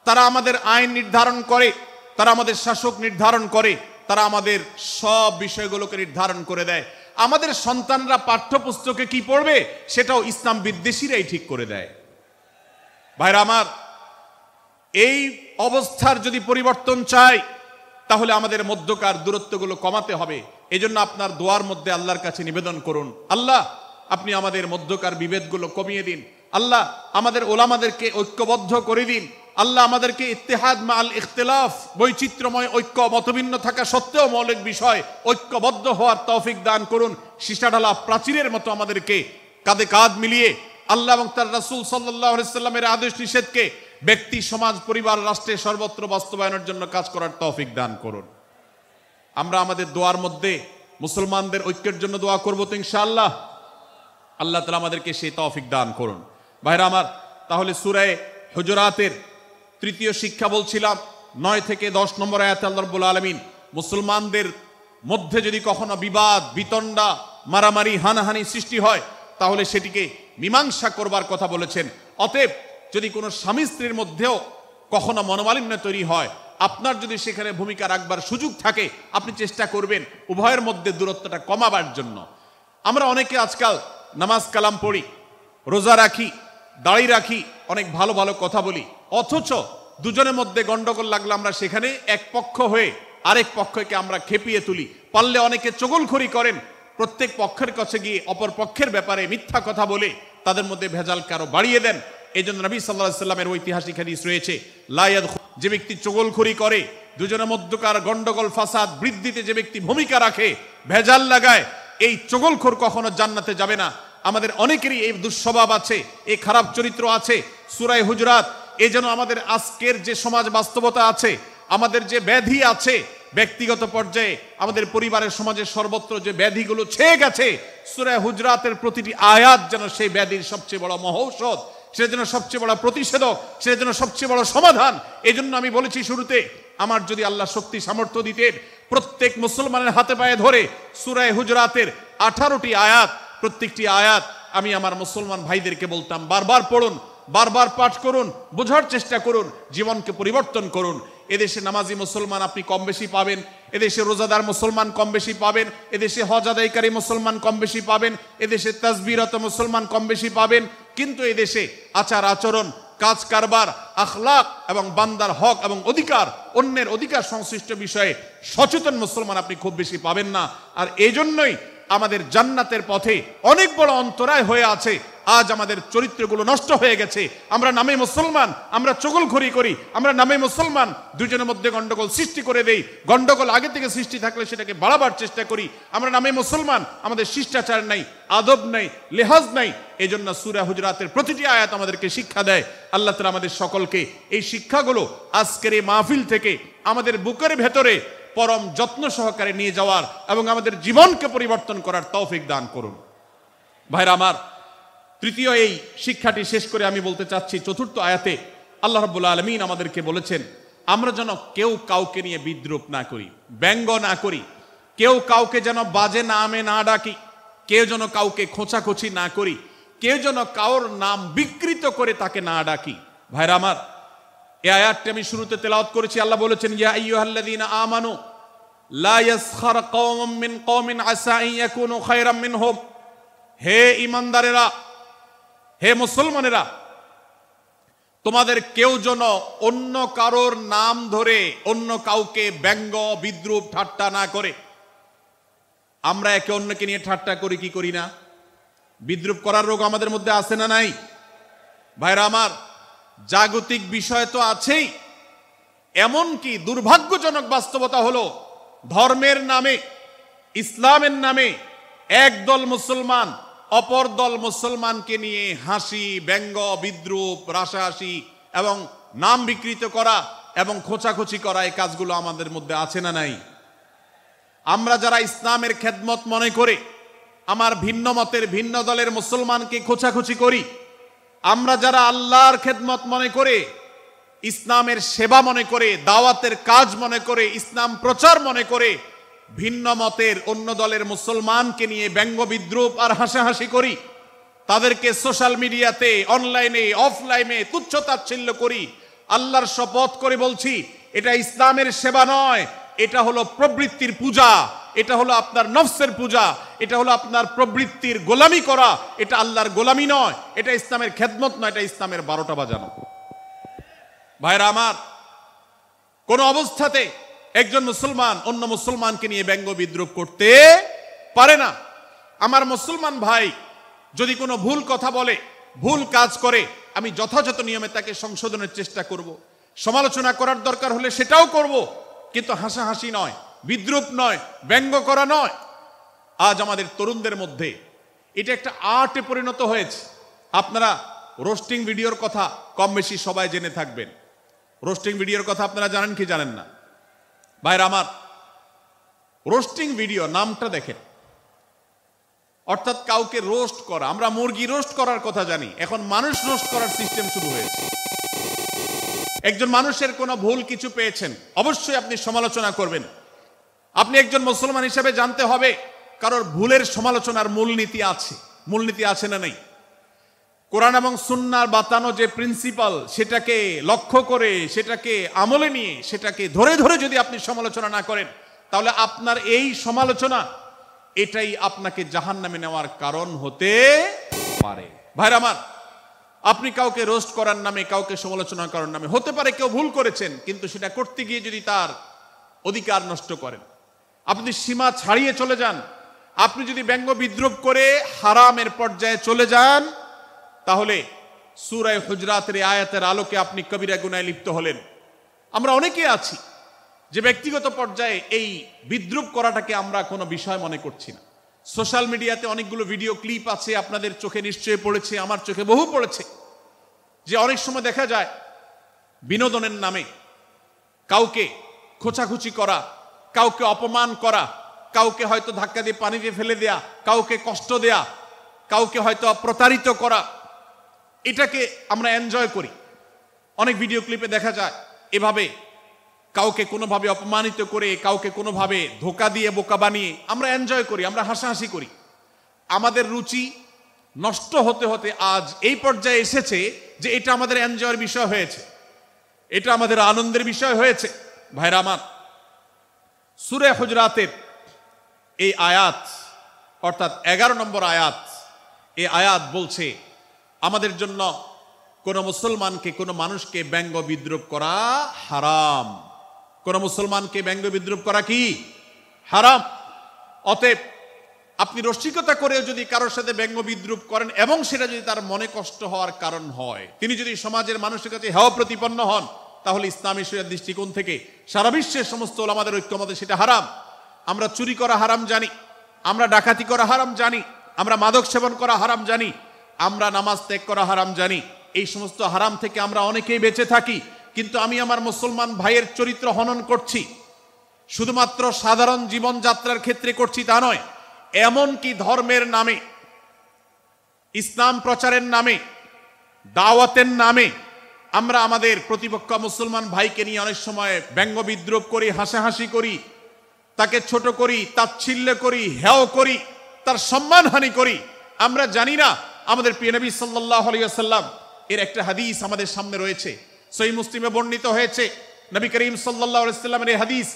তারা আমাদের আইন নির্ধারণ করে, তারা আমাদের শাসক নির্ধারণ করে, তারা আমাদের সব বিষয়গুলোকে নির্ধারণ করে দেয়। আমাদের সন্তানরা পাঠ্যপুস্তকে কি পড়বে সেটাও ইসলাম বিদ্বেষীরাই ঠিক করে দেয়। ভাইরা আমার, এই অবস্থার যদি পরিবর্তন চাই তাহলে আমাদের মধ্যকার দূরত্বগুলো কমাতে হবে। এজন্য আপনার দোয়ার মধ্যে আল্লাহর কাছে নিবেদন করুন, আল্লাহ আপনি আমাদের মধ্যকার বিভেদগুলো কমিয়ে দিন, আল্লাহ আমাদের ওলামাদেরকে ঐক্যবদ্ধ করে দিন, আল্লাহ আমাদেরকে ইত্তেহাদ মাল ইখতিলাফ, বৈচিত্র্যময় ঐক্য, মতভিন্ন থাকা সত্ত্বেও মৌলিক বিষয় ঐক্যবদ্ধ হওয়ার তৌফিক দান করুন। সীসাঢালা প্রাচীরের মতো আমাদেরকে কাঁধে কাঁধ মিলিয়ে আল্লাহ এবং তার রাসূল সাল্লাল্লাহু আলাইহি সাল্লামের আদেশ নিষেধকে ব্যক্তি, সমাজ, পরিবার, রাষ্ট্রে সর্বত্র বাস্তবায়নের জন্য কাজ করার তৌফিক দান করুন। আমরা আমাদের দোয়ার মধ্যে মুসলমানদের ঐক্যের জন্য দোয়া করব তো ইনশাআল্লাহ। আল্লাহ তাআলা আমাদেরকে সেই তৌফিক দান করুন। ভাইরা আমার, তাহলে সূরা হুজুরাতের তৃতীয় শিক্ষা বলছিলাম, 9 থেকে 10 নম্বর আয়াতে আল্লাহ রাব্বুল আলামিন মুসলমানদের মধ্যে যদি কখনো বিবাদ, বিতণ্ডা, মারামারি, হানাহানি সৃষ্টি হয় তাহলে সেটিকে মীমাংসা করবার কথা বলেছেন। অতএব যদি কোনো স্বামী স্ত্রীর মধ্যেও কখনো মনোমালিন্য তৈরি হয়, আপনার যদি সেখানে ভূমিকা রাখবার সুযোগ থাকে, আপনি চেষ্টা করবেন উভয়ের মধ্যে দূরত্বটা কমাবার জন্য। আমরা অনেকে আজকাল নামাজ কালাম পড়ি, রোজা রাখি, দাড়ি রাখি, অনেক ভালো ভালো কথা বলি, অথচ দুজনের মধ্যে গন্ডগোল লাগলে আমরা সেখানে এক পক্ষ হয়ে আরেক পক্ষকে আমরা খেপিয়ে তুলি। পারলে অনেকে চগলখড়ি করেন, প্রত্যেক পক্ষের কাছে গিয়ে অপর পক্ষের ব্যাপারে মিথ্যা কথা বলে তাদের মধ্যে ভেজালকে আরো বাড়িয়ে দেন। এই জন্য নবী সাল্লাল্লাহু আলাইহি সাল্লামের ঐতিহাসিক হাদিস রয়েছে, লা ইয়াদখুল, যে ব্যক্তি চগলখড়ি করে, দুজনের মধ্যকার গন্ডগোল ফাসাদ বৃদ্ধিতে যে ব্যক্তি ভূমিকা রাখে, ভেজাল লাগায়, এই চগলখোর কখনো জান্নাতে যাবে না। আমাদের অনেকেরই এই দুঃস্বভাব আছে, এই খারাপ চরিত্র আছে। সূরা হুজুরাত এই যেন আমাদের আজকের যে সমাজ বাস্তবতা আছে, আমাদের যে ব্যাধি আছে ব্যক্তিগত পর্যায়ে, আমাদের পরিবারের, সমাজের সর্বত্র যে ব্যাধিগুলো ছেয়ে গেছে, সূরা হুজুরাতের প্রতিটি আয়াত যেন সেই ব্যাধির সবচেয়ে বড় মহৌষধ, সেটা যেন সবচেয়ে বড় প্রতিষেধক, সেটা যেন সবচেয়ে বড় সমাধান। এই জন্য আমি বলেছি শুরুতে, আমার যদি আল্লাহ শক্তি সামর্থ্য দিতেন, প্রত্যেক মুসলমানের হাতে পায়ে ধরে সূরা হুজুরাতের 18টি আয়াত, প্রত্যেকটি আয়াত আমি আমার মুসলমান ভাইদেরকে বলতাম, বারবার পড়ুন, বারবার পাঠ করুন, বোঝার চেষ্টা করুন, জীবনকে পরিবর্তন করুন। এদেশে নামাজি মুসলমান আপনি কম বেশি পাবেন, এদেশে রোজাদার মুসলমান কম বেশি পাবেন, এদেশে হজ আদায়কারী মুসলমান কম বেশি পাবেন, এদেশে তাসবিহরত মুসলমান কম বেশি পাবেন, কিন্তু এদেশে আচার আচরণ, কাজ কারবার, আখলাক এবং বান্দার হক এবং অধিকার, অন্যের অধিকার সংশ্লিষ্ট বিষয়ে সচেতন মুসলমান আপনি খুব বেশি পাবেন না। আর এই জন্যই আমাদের জান্নাতের পথে অনেক বড় অন্তরায় হয়ে আছে। আজ আমাদের চরিত্রগুলো নষ্ট হয়ে গেছে। আমরা নামে মুসলমান, আমরা চগলখড়ি করি, আমরা নামে মুসলমান, দুজনের মধ্যে গন্ডগোল সৃষ্টি করে দেই। গন্ডগোল আগে থেকে সৃষ্টি থাকলে সেটাকে বাড়াবার চেষ্টা করি। আমরা নামে মুসলমান, আমাদের শিষ্টাচার নাই, আদব নাই, লেহাজ নাই। এই জন্য সূরা হুজুরাতের প্রতিটি আয়াত আমাদেরকে শিক্ষা দেয়। আল্লাহ তাআলা আমাদের সকলকে এই শিক্ষাগুলো আজকের এই মাহফিল থেকে আমাদের বুকের ভেতরে পরম যত্ন সহকারে নিয়ে যাওয়ার এবং আমাদের জীবনকে পরিবর্তন করার তৌফিক দান করুন। ভাইরা আমার, তৃতীয় এই শিক্ষাটি শেষ করে আমি বলতে চাচ্ছি, চতুর্থ আয়াতে আল্লাহ রাব্বুল আলামিন আমাদেরকে বলেছেন, আমরা যেন কেউ কাউকে নিয়ে বিদ্রূপ না করি, ব্যঙ্গ না করি, কেউ কাউকে যেন বাজে নামে না ডাকি, কেউ যেন কাউকে খোঁচাখুচি না করি, কেউ যেন কাউর নাম বিকৃত করে তাকে না ডাকি। ভাইরা আমার, এই আয়াতটি আমি শুরুতে তেলাওয়াত করেছি। আল্লাহ বলেছেন, ইয়া আইয়ুহাল্লাযীনা আমানু লা ইয়াসখার কওমুম মিন কওমিন আসা আন ইয়াকুনু খায়রাম মিনহুম। হে ঈমানদারেরা, হে মুসলমানেরা, তোমাদের কেউ যেন অন্য কারোর নাম ধরে অন্য কাউকে ব্যঙ্গ বিদ্রূপ ঠাট্টা না করে। আমরা একে অন্যকে নিয়ে ঠাট্টা করি কি করি না? বিদ্রূপ করার রোগ আমাদের মধ্যে আছে না নাই? ভাইরা আমার, জাগতিক বিষয় তো আছেই, এমনকি দুর্ভাগ্যজনক বাস্তবতা হলো ধর্মের নামে, ইসলামের নামে একদল মুসলমান অপর দল মুসলমানকে নিয়ে হাসি, ব্যঙ্গ, বিদ্রূপ, রাসাহাসি এবং নাম বিকৃত করা এবং খোঁচাখুচি করা, এই কাজগুলো আমাদের মধ্যে আছে না নাই? আমরা যারা ইসলামের খেদমত মনে করে আমার ভিন্ন মতের ভিন্ন দলের মুসলমানকে খোঁচাখুচি করি, আমরা যারা আল্লাহর খেদমত মনে করে, ইসলামের সেবা মনে করে, দাওয়াতের কাজ মনে করে, ইসলাম প্রচার মনে করে ভিন্ন মতের অন্য দলের মুসলমানকে নিয়ে ব্যঙ্গ বিদ্রূপ আর হাসাহাসি করি, তাদেরকে সোশ্যাল মিডিয়াতে, অনলাইনে, অফলাইনে তুচ্ছ-তাচ্ছিল্য করি, আল্লাহর শপথ করে বলছি, এটা ইসলামের সেবা নয়, এটা হলো প্রবৃত্তির পূজা, এটা হলো আপনার নফসের পূজা, এটা হলো আপনার প্রবৃত্তির গোলামি করা, এটা আল্লাহর গোলামি নয়, এটা ইসলামের খেদমত নয়, এটা ইসলামের 12টা বাজানো। ভাইরা আমার, কোন অবস্থাতে একজন মুসলমান অন্য মুসলমানকে নিয়ে ব্যঙ্গ বিদ্রূপ করতে পারে না। আমার মুসলমান ভাই যদি কোনো ভুল কথা বলে, ভুল কাজ করে, আমি যথাযথ নিয়মে তাকে সংশোধনের চেষ্টা করব, সমালোচনা করার দরকার হলে সেটাও করব, কিন্তু হাসাহাসি নয়, বিদ্রূপ নয়, ব্যঙ্গ করা নয়। আজ আমাদের তরুণদের মধ্যে এটা একটা আর্টে পরিণত হয়েছে। আপনারা রোস্টিং ভিডিওর কথা কম বেশি সবাই জেনে থাকবেন। রোস্টিং ভিডিওর কথা আপনারা জানেন কি জানেন না? ভাইরা আমার, রোস্টিং ভিডিও নামটা দেখেন, অর্থাৎ কাউকে রোস্ট করা। আমরা মুরগি রোস্ট করার কথা জানি, এখন মানুষ রোস্ট করার সিস্টেম শুরু হয়েছে। একজন মানুষের কোনো ভুল কিছু পেয়েছেন, অবশ্যই আপনি সমালোচনা করবেন। আপনি একজন মুসলমান হিসেবে জানতে হবে কারোর ভুলের সমালোচনার মূলনীতি আছে। মূলনীতি আছে না নেই? কোরআন এবং সুন্নাহর বাতানো যে প্রিন্সিপাল, সেটাকে লক্ষ্য করে, সেটাকে আমলে নিয়ে, সেটাকে ধরে ধরে যদি আপনি সমালোচনা না করেন, তাহলে আপনার এই সমালোচনা এটাই আপনাকে জাহান্নামে নেওয়ার কারণ হতে পারে। ভাইরা আমার, আপনি কাউকে রোস্ট করার নামে, কাউকে সমালোচনা করার নামে, হতে পারে কেউ ভুল করেছেন, কিন্তু সেটা করতে গিয়ে যদি তার অধিকার নষ্ট করেন, আপনি সীমা ছাড়িয়ে চলে যান, আপনি যদি ব্যঙ্গ বিদ্রূপ করে হারামের পর্যায়ে চলে যান, তাহলে সূরা হুজরাতের আয়াতের আলোকে আপনি কবিরা গুনাহে লিপ্ত হলেন। আমরা অনেকে আছি যে ব্যক্তিগত পর্যায়ে এই বিদ্রূপ করাটাকে আমরা কোনো বিষয় মনে করছি না। সোশ্যাল মিডিয়াতে অনেকগুলো ভিডিও ক্লিপ আছে, আপনাদের চোখে নিশ্চয়ই পড়েছে, আমার চোখে বহু পড়েছে, যে অনেক সময় দেখা যায় বিনোদনের নামে কাউকে খোঁচাখুচি করা, কাউকে অপমান করা, কাউকে হয়তো ধাক্কা দিয়ে পানিতে ফেলে দেয়া, কাউকে কষ্ট দেয়া, কাউকে হয়তো প্রতারিত করা, এটাকে আমরা এনজয় করি। অনেক ভিডিও ক্লিপে দেখা যায় এভাবে কাউকে কোনোভাবে অপমানিত করে, কাউকে কোনোভাবে ধোকা দিয়ে বোকা বানিয়ে আমরা এনজয় করি, আমরা হাসাহাসি করি। আমাদের রুচি নষ্ট হতে হতে আজ এই পর্যায়ে এসেছে যে এটা আমাদের এনজয়ের বিষয় হয়েছে, এটা আমাদের আনন্দের বিষয় হয়েছে। ভাইরা আমার, সূরা হুজরাতের এই আয়াত, অর্থাৎ 11 নম্বর আয়াত, এই আয়াত বলছে আমাদের জন্য কোনো মুসলমানকে, কোনো মানুষকে ব্যঙ্গ বিদ্রূপ করা হারাম। কোন মুসলমানকে ব্যঙ্গ বিদ্রূপ করা কি হারাম। অতএব আপনি রসিকতা করেও যদি কারোর সাথে ব্যঙ্গ বিদ্রূপ করেন এবং সেটা যদি তার মনে কষ্ট হওয়ার কারণ হয়, তিনি যদি সমাজের মানুষের কাছে হেয় প্রতিপন্ন হন, তাহলে ইসলামী শরিয়ার দৃষ্টিকোণ থেকে সারা বিশ্বের সমস্ত ওলামাদের ঐক্যমতে সেটা হারাম। আমরা চুরি করা হারাম জানি, আমরা ডাকাতি করা হারাম জানি, আমরা মাদক সেবন করা হারাম জানি, আমরা নামাজ ত্যাগ করা হারাম জানি। এই সমস্ত হারাম থেকে আমরা অনেকেই বেঁচে থাকি, কিন্তু আমি আমার মুসলমান ভাইয়ের চরিত্র হনন করছি, শুধুমাত্র সাধারণ জীবনযাত্রার ক্ষেত্রে করছি তা নয়, এমনকি ধর্মের নামে, ইসলাম প্রচারের নামে, দাওয়াতের নামে আমরা আমাদের প্রতিপক্ষ মুসলমান ভাইকে নিয়ে অনেক সময় ব্যঙ্গ বিদ্রূপ করি, হাসাহাসি করি, তাকে ছোট করি, তাচ্ছিল্য করি, হেয় করি, তার সম্মানহানি করি, আমরা জানি না আমাদের প্রিয় নবী সাল্লাল্লাহু আলাইহি ওয়াসাল্লাম এর একটা হাদিস আমাদের সামনে রয়েছে, সহিহ মুসলিমে বর্ণিত হয়েছে। নবী করিম সাল্লাল্লাহু আলাইহি ওয়াসাল্লামের এই হাদিস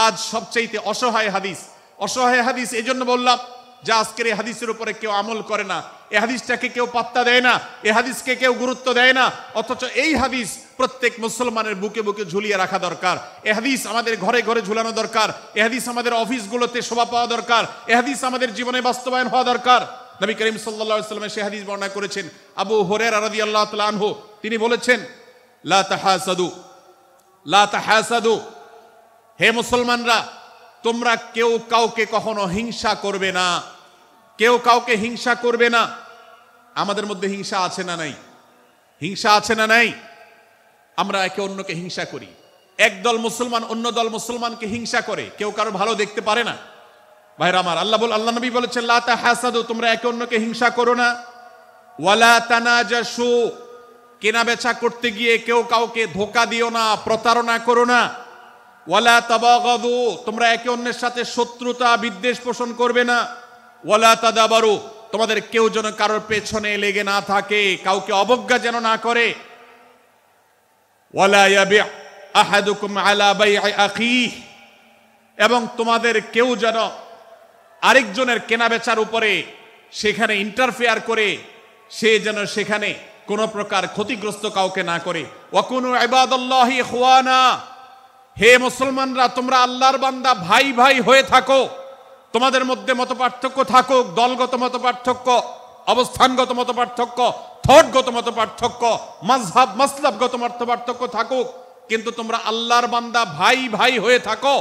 আজ সবচাইতে অসহায় হাদিস। অসহায় হাদিস এই জন্য বললাম যে আজকের এই হাদিসের উপরে কেউ আমল করে না, এই হাদিসটাকে কেউ পাত্তা দেয় না, এই হাদিসকে কেউ গুরুত্ব দেয় না। অথচ এই হাদিস প্রত্যেক মুসলমানের বুকে বুকে ঝুলিয়ে রাখা দরকার। এই হাদিস আমাদের ঘরে ঘরে ঝুলানো দরকার। এই হাদিস আমাদের অফিসগুলোতে শোভা পাওয়া দরকার। এই হাদিস আমাদের জীবনে বাস্তবায়ন হওয়া দরকার। নবী করিম সাল্লাল্লাহু আলাইহি ওয়াসাল্লাম সেই হাদিস বর্ণনা করেছেন। আবু হুরায়রা রাদিয়াল্লাহু তাআলা আনহু তিনি বলেছেন, লা তাহাসাদু, লা তাহাসাদু, হে মুসলমানরা তোমরা কেউ কাউকে কখনো হিংসা করবে না, কেউ কাউকে হিংসা করবে না। আমাদের মধ্যে হিংসা আছে না নাই? হিংসা আছে না নাই? আমরা একে অন্যকে হিংসা করি। একদল মুসলমান অন্য দল মুসলমানকে হিংসা করে, কেউ কারো ভালো দেখতে পারে না। ভাইরা আমার, আল্লাহ নবী বলেছেন লা তাহাসাদু, তোমরা একে অন্যকে হিংসা করো না। ওয়ালা তানাজাসু, কেনা বেচা করতে গিয়ে কেউ কাউকে ধোঁকা দিও না, প্রতারণা করো না। ওয়ালা তাবাগাদু, তোমরা একে অন্যের সাথে শত্রুতা বিদ্বেষ পোষণ করবে না। ওয়ালা তাদাবারু, তোমাদের কেউ যেন কারোর পেছনে লেগে না থাকে, কাউকে অবজ্ঞা যেন না করে। ওয়ালা ইয়াবি আহাদুকুম আলা বাই'i আখিহি, এবং তোমাদের কেউ যেন আরেকজনের কেনাবেচার উপরে সেখানে ইন্টারফেয়ার করে সে যেন সেখানে কোন প্রকার ক্ষতিগ্রস্ত কাউকে না করে। ওয়াকুনু ইবাদাল্লাহি ইখওয়ানা, হে মুসলমানরা তোমরা আল্লাহর বান্দা ভাই ভাই হয়ে থাকো। তোমাদের মধ্যে মত পার্থক্য থাকুক, দলগত মত পার্থক্য, অবস্থানগত মত পার্থক্য, থটগত মত পার্থক্য, মাযহাব মাসলাবগত মত পার্থক্য থাকুক, কিন্তু তোমরা আল্লাহর বান্দা ভাই ভাই হয়ে থাকো।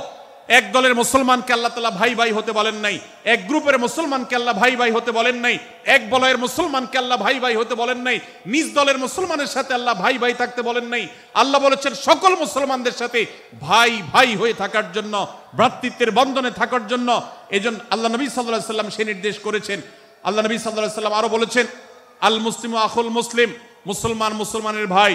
এক দলের মুসলমানকে আল্লাহ তাআলা ভাই ভাই হতে বলেন নাই, এক গ্রুপের মুসলমানকে আল্লাহ ভাই ভাই হতে বলেন নাই, এক বলয়ের মুসলমানকে আল্লাহ ভাই ভাই হতে বলেন নাই, নিজ দলের মুসলমানের সাথে আল্লাহ ভাই ভাই থাকতে বলেন নাই। আল্লাহ বলেছেন সকল মুসলমানদের সাথে ভাই ভাই হয়ে থাকার জন্য, ভ্রাতৃত্বের বন্ধনে থাকার জন্য। এজন্য আল্লাহ নবী সাল্লাল্লাহু আলাইহি ওয়াসাল্লাম সে নির্দেশ করেছেন। আল্লাহ নবী সাল্লাল্লাহু আলাইহি ওয়াসাল্লাম আরো বলেছেন, আল মুসলিমু আখুল মুসলিম, মুসলমান মুসলমানের ভাই,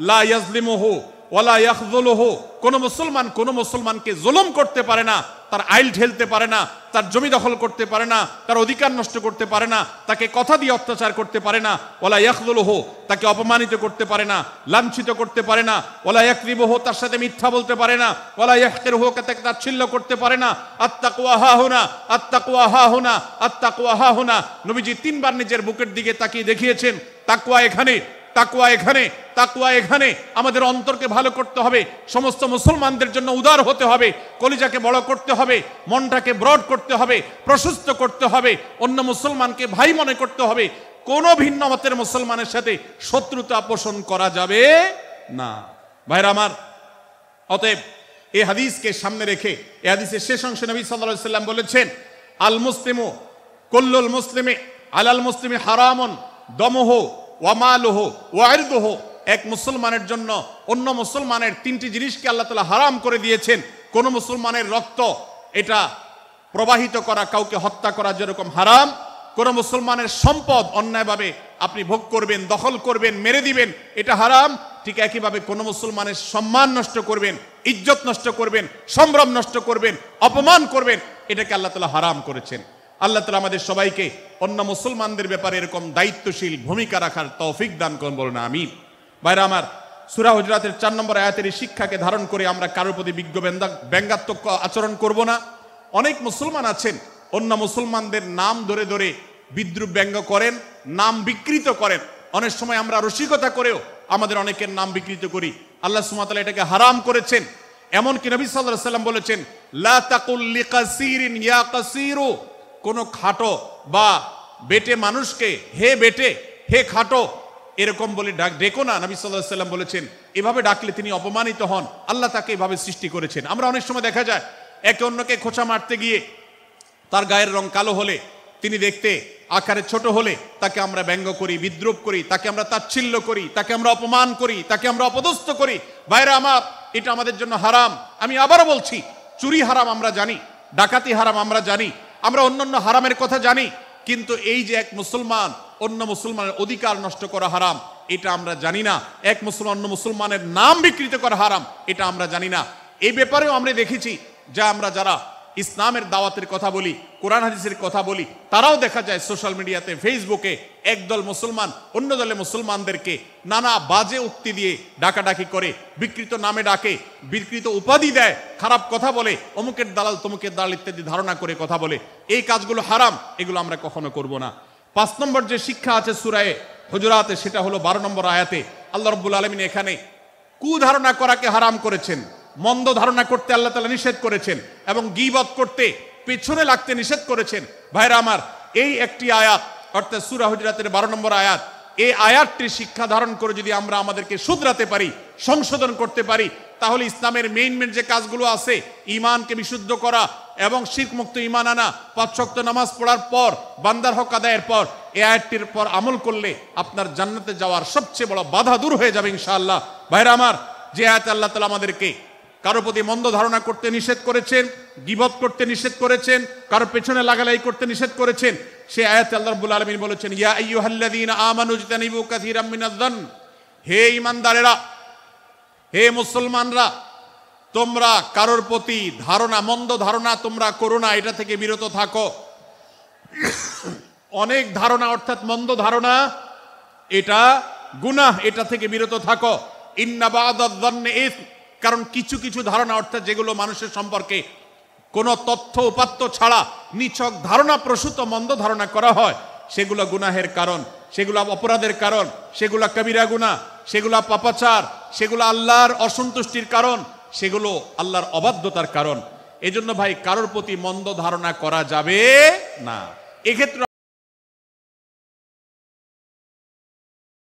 লা ইয়াজলিমুহু ওয়ালা ইয়াখযুলুহু, কোন মুসলমান কোন মুসলমানকে জুলুম করতে পারে না, তার আইল ঠেলতে পারে না, তার জমি দখল করতে পারে না, তার অধিকার নষ্ট করতে পারে না, তাকে কথা দিয়ে অত্যাচার করতে পারে না। ওয়ালা ইয়াখযুলুহু, তাকে অপমানিত করতে পারে না, লাঞ্ছিত করতে পারে না। ওয়ালা ইয়াকযিবুহু, তার সাথে মিথ্যা বলতে পারে না। ওয়ালা ইয়াহকিরুহু, তাকে তাচ্ছিল্য করতে পারে না। আত্তাকওয়া হাহুনা, আত্তাকওয়া হাহুনা, আত্তাকওয়া হাহুনা। নবীজি তিনবার নিজের বুকের দিকে তাকিয়ে দেখিয়েছেন, তাকওয়া এখানে, তাকওয়া এখানে, তাকওয়া এখানে। আমাদের অন্তরকে ভালো করতে হবে, সমস্ত মুসলমানদের জন্য উদার হতে হবে, কলিজাকে বড় করতে হবে, মনটাকে ব্রড করতে হবে, প্রশস্ত করতে হবে, অন্য মুসলমানকে ভাই মনে করতে হবে। কোন ভিন্ন মতের মুসলমানের সাথে শত্রুতা পোষণ করা যাবে না। ভাইরা আমার, অতএব এই হাদিসকে সামনে রেখে এই হাদিসের শেষ অংশে নবী সাল্লাল্লাহু আলাইহি ওয়াসাল্লাম বলেছেন, আল মুসলিমু কুল্লুল মুসলিমি আলাল মুসলিমি হারামুন দমুহু ওয়া মালুহু ওয়া ইরদুহু। এক মুসলমানের জন্য অন্য মুসলমানের তিনটি জিনিসকে আল্লাহ তাআলা হারাম করে দিয়েছেন। কোন মুসলমানের রক্ত এটা প্রবাহিত করা, কাউকে হত্যা করা যেরকম হারাম, কোন মুসলমানের সম্পদ অন্যায়ভাবে আপনি ভোগ করবেন, দখল করবেন, মেরে দিবেন, এটা হারাম। ঠিক একইভাবে কোন মুসলমানের সম্মান নষ্ট করবেন, ইজ্জত নষ্ট করবেন, সম্ভ্রম নষ্ট করবেন, অপমান করবেন, এটাকে আল্লাহ তাআলা হারাম করেছেন। আল্লাহ তাআলা আমাদের সবাইকে অন্য মুসলমানদের ব্যাপারে এরকম দায়িত্বশীল ভূমিকা রাখার তৌফিক দান করুন, বলুন আমিন। ভাইরা আমার, সূরা হুজরাতের 4 নম্বর আয়াতের এই শিক্ষাকে ধারণ করে আমরা কারোর প্রতি ব্যঙ্গাত্মক আচরণ করব না। অনেক মুসলমান আছেন অন্য মুসলমানদের নাম ধরে ধরে বিদ্রুপ ব্যঙ্গ করেন, নাম বিকৃত করেন। অনেক সময় আমরা রসিকতা করেও আমাদের অনেকের নাম বিকৃত করি। আল্লাহ সুবহানাহু ওয়া তাআলা এটাকে হারাম করেছেন। এমনকি নবী সাল্লাল্লাহু আলাইহি ওয়াসাল্লাম বলেছেন, লা তাকুল লিকাসিরিন ইয়া কাসিরু, কোন খাটো বা বেটে মানুষকে হে বেটে, হে খাটো এরকম বলে ডেকো না। নবী সাল্লাল্লাহু আলাইহি ওয়াসাল্লাম বলেছেন, এভাবে ডাকলে তিনি অপমানিত হন। আল্লাহ তাকে এভাবে সৃষ্টি করেছেন। আমরা অনেক সময় দেখা যায় একে অন্যকে খোঁচা মারতে গিয়ে তার গায়ের রং কালো হলে, তিনি দেখতে আকারে ছোট হলে তাকে আমরা ব্যঙ্গ করি, বিদ্রুপ করি, তাকে আমরা তাচ্ছিল্য করি, তাকে আমরা অপমান করি, তাকে আমরা অপদস্থ করি। ভাইরা আমার, এটা আমাদের জন্য হারাম। আমি আবারও বলছি, চুরি হারাম আমরা জানি, ডাকাতি হারাম আমরা জানি, আমরা অন্যান্য হারামের কথা জানি, কিন্তু এই যে এক মুসলমান অন্য মুসলমানের অধিকার নষ্ট করা হারাম, এটা আমরা জানি না। এক মুসলমান অন্য মুসলমানের নাম বিকৃত করা হারাম, এটা আমরা জানি না। এই ব্যাপারেও আমরা দেখেছি যে আমরা যারা ইসলামের দাওয়াতের কথা বলি, কোরআন হাদিসের কথা বলি, তারাও দেখা যায় সোশ্যাল মিডিয়াতে, ফেসবুকে একদল মুসলমান অন্য দলে মুসলমানদেরকে নানা বাজে উক্তি দিয়ে ডাকাডাকি করে, বিকৃত নামে ডাকে, বিকৃত উপাধি দেয়, খারাপ কথা বলে, অমুকের দালাল তমুকের দালাল ইত্যাদি ধারণা করে কথা বলে। এই কাজগুলো হারাম, এগুলো আমরা কখনো করব না। 5 নম্বর যে শিক্ষা আছে সূরা হুজুরাতে, সেটা হলো 12 নম্বর আয়াতে আল্লাহ রাব্বুল আলামিন এখানে কুধারণা করাকে হারাম করেছেন, মন্দ ধারণা করতে আল্লাহ তাআলা নিষেধ করেছেন, এবং গীবত করতে, পেছনে লাগতে নিষেধ করেছেন। ভাইরা আমার, এই একটি আয়াত অর্থাৎ সূরা হুজুরাতের 12 নম্বর আয়াত, এই আয়াতটির শিক্ষা ধারণ করে যদি আমরা আমাদেরকে শুধরাতে পারি, সংশোধন করতে পারি, তাহলে ইসলামের মেইন যে কাজগুলো আছে, ঈমানকে বিশুদ্ধ করা এবং শিরক মুক্ত ঈমান আনা, 5 ওয়াক্ত নামাজ পড়ার পর, বান্দার হক আদায়ের পর, এই আয়াতটির পর আমল করলে আপনার জান্নাতে যাওয়ার সবচেয়ে বড় বাধা দূর হয়ে যাবে ইনশাআল্লাহ। ভাইরা আমার, যে আয়াতে আল্লাহ তাআলা আমাদেরকে কারো প্রতি মন্দ ধারণা করতে নিষেধ করেছেন, গীবত করতে নিষেধ করেছেন, কারো পেছনে লাগালাই করতে নিষেধ করেছেন, সে আয়াতে আল্লাহ রাব্বুল আলামিন বলেছেন, ইয়া আইয়ুহাল্লাযীনা আমানু ইজতানিবু কাসীরাম মিনায-যন্ন, হে ঈমানদারেরা, হে মুসলমানরা, তোমরা কারোর প্রতি ধারণা, মন্দ ধারণা তোমরা করো না, এটা থেকে বিরত থাকো। অনেক ধারণা অর্থাৎ মন্দ ধারণা, এটা গুনাহ, এটা থেকে বিরত থাকো। ইন্না বা'দায-যন্নি ইসম, কারণ কিছু কিছু ধারণা অর্থাৎ যেগুলো মানুষের সম্পর্কে কোনো তথ্য উপাত্ত ছাড়া নিছক ধারণা প্রসূত মন্দ ধারণা করা হয়, সেগুলো গুনাহের কারণ, সেগুলো অপরাধের কারণ, সেগুলো কবিরা গুনাহ, সেগুলো পাপাচার, সেগুলো আল্লাহর অসন্তুষ্টির কারণ, সেগুলো আল্লাহর অবাধ্যতার কারণ। এজন্য ভাই, কারোর প্রতি মন্দ ধারণা করা যাবে না। এক্ষেত্রে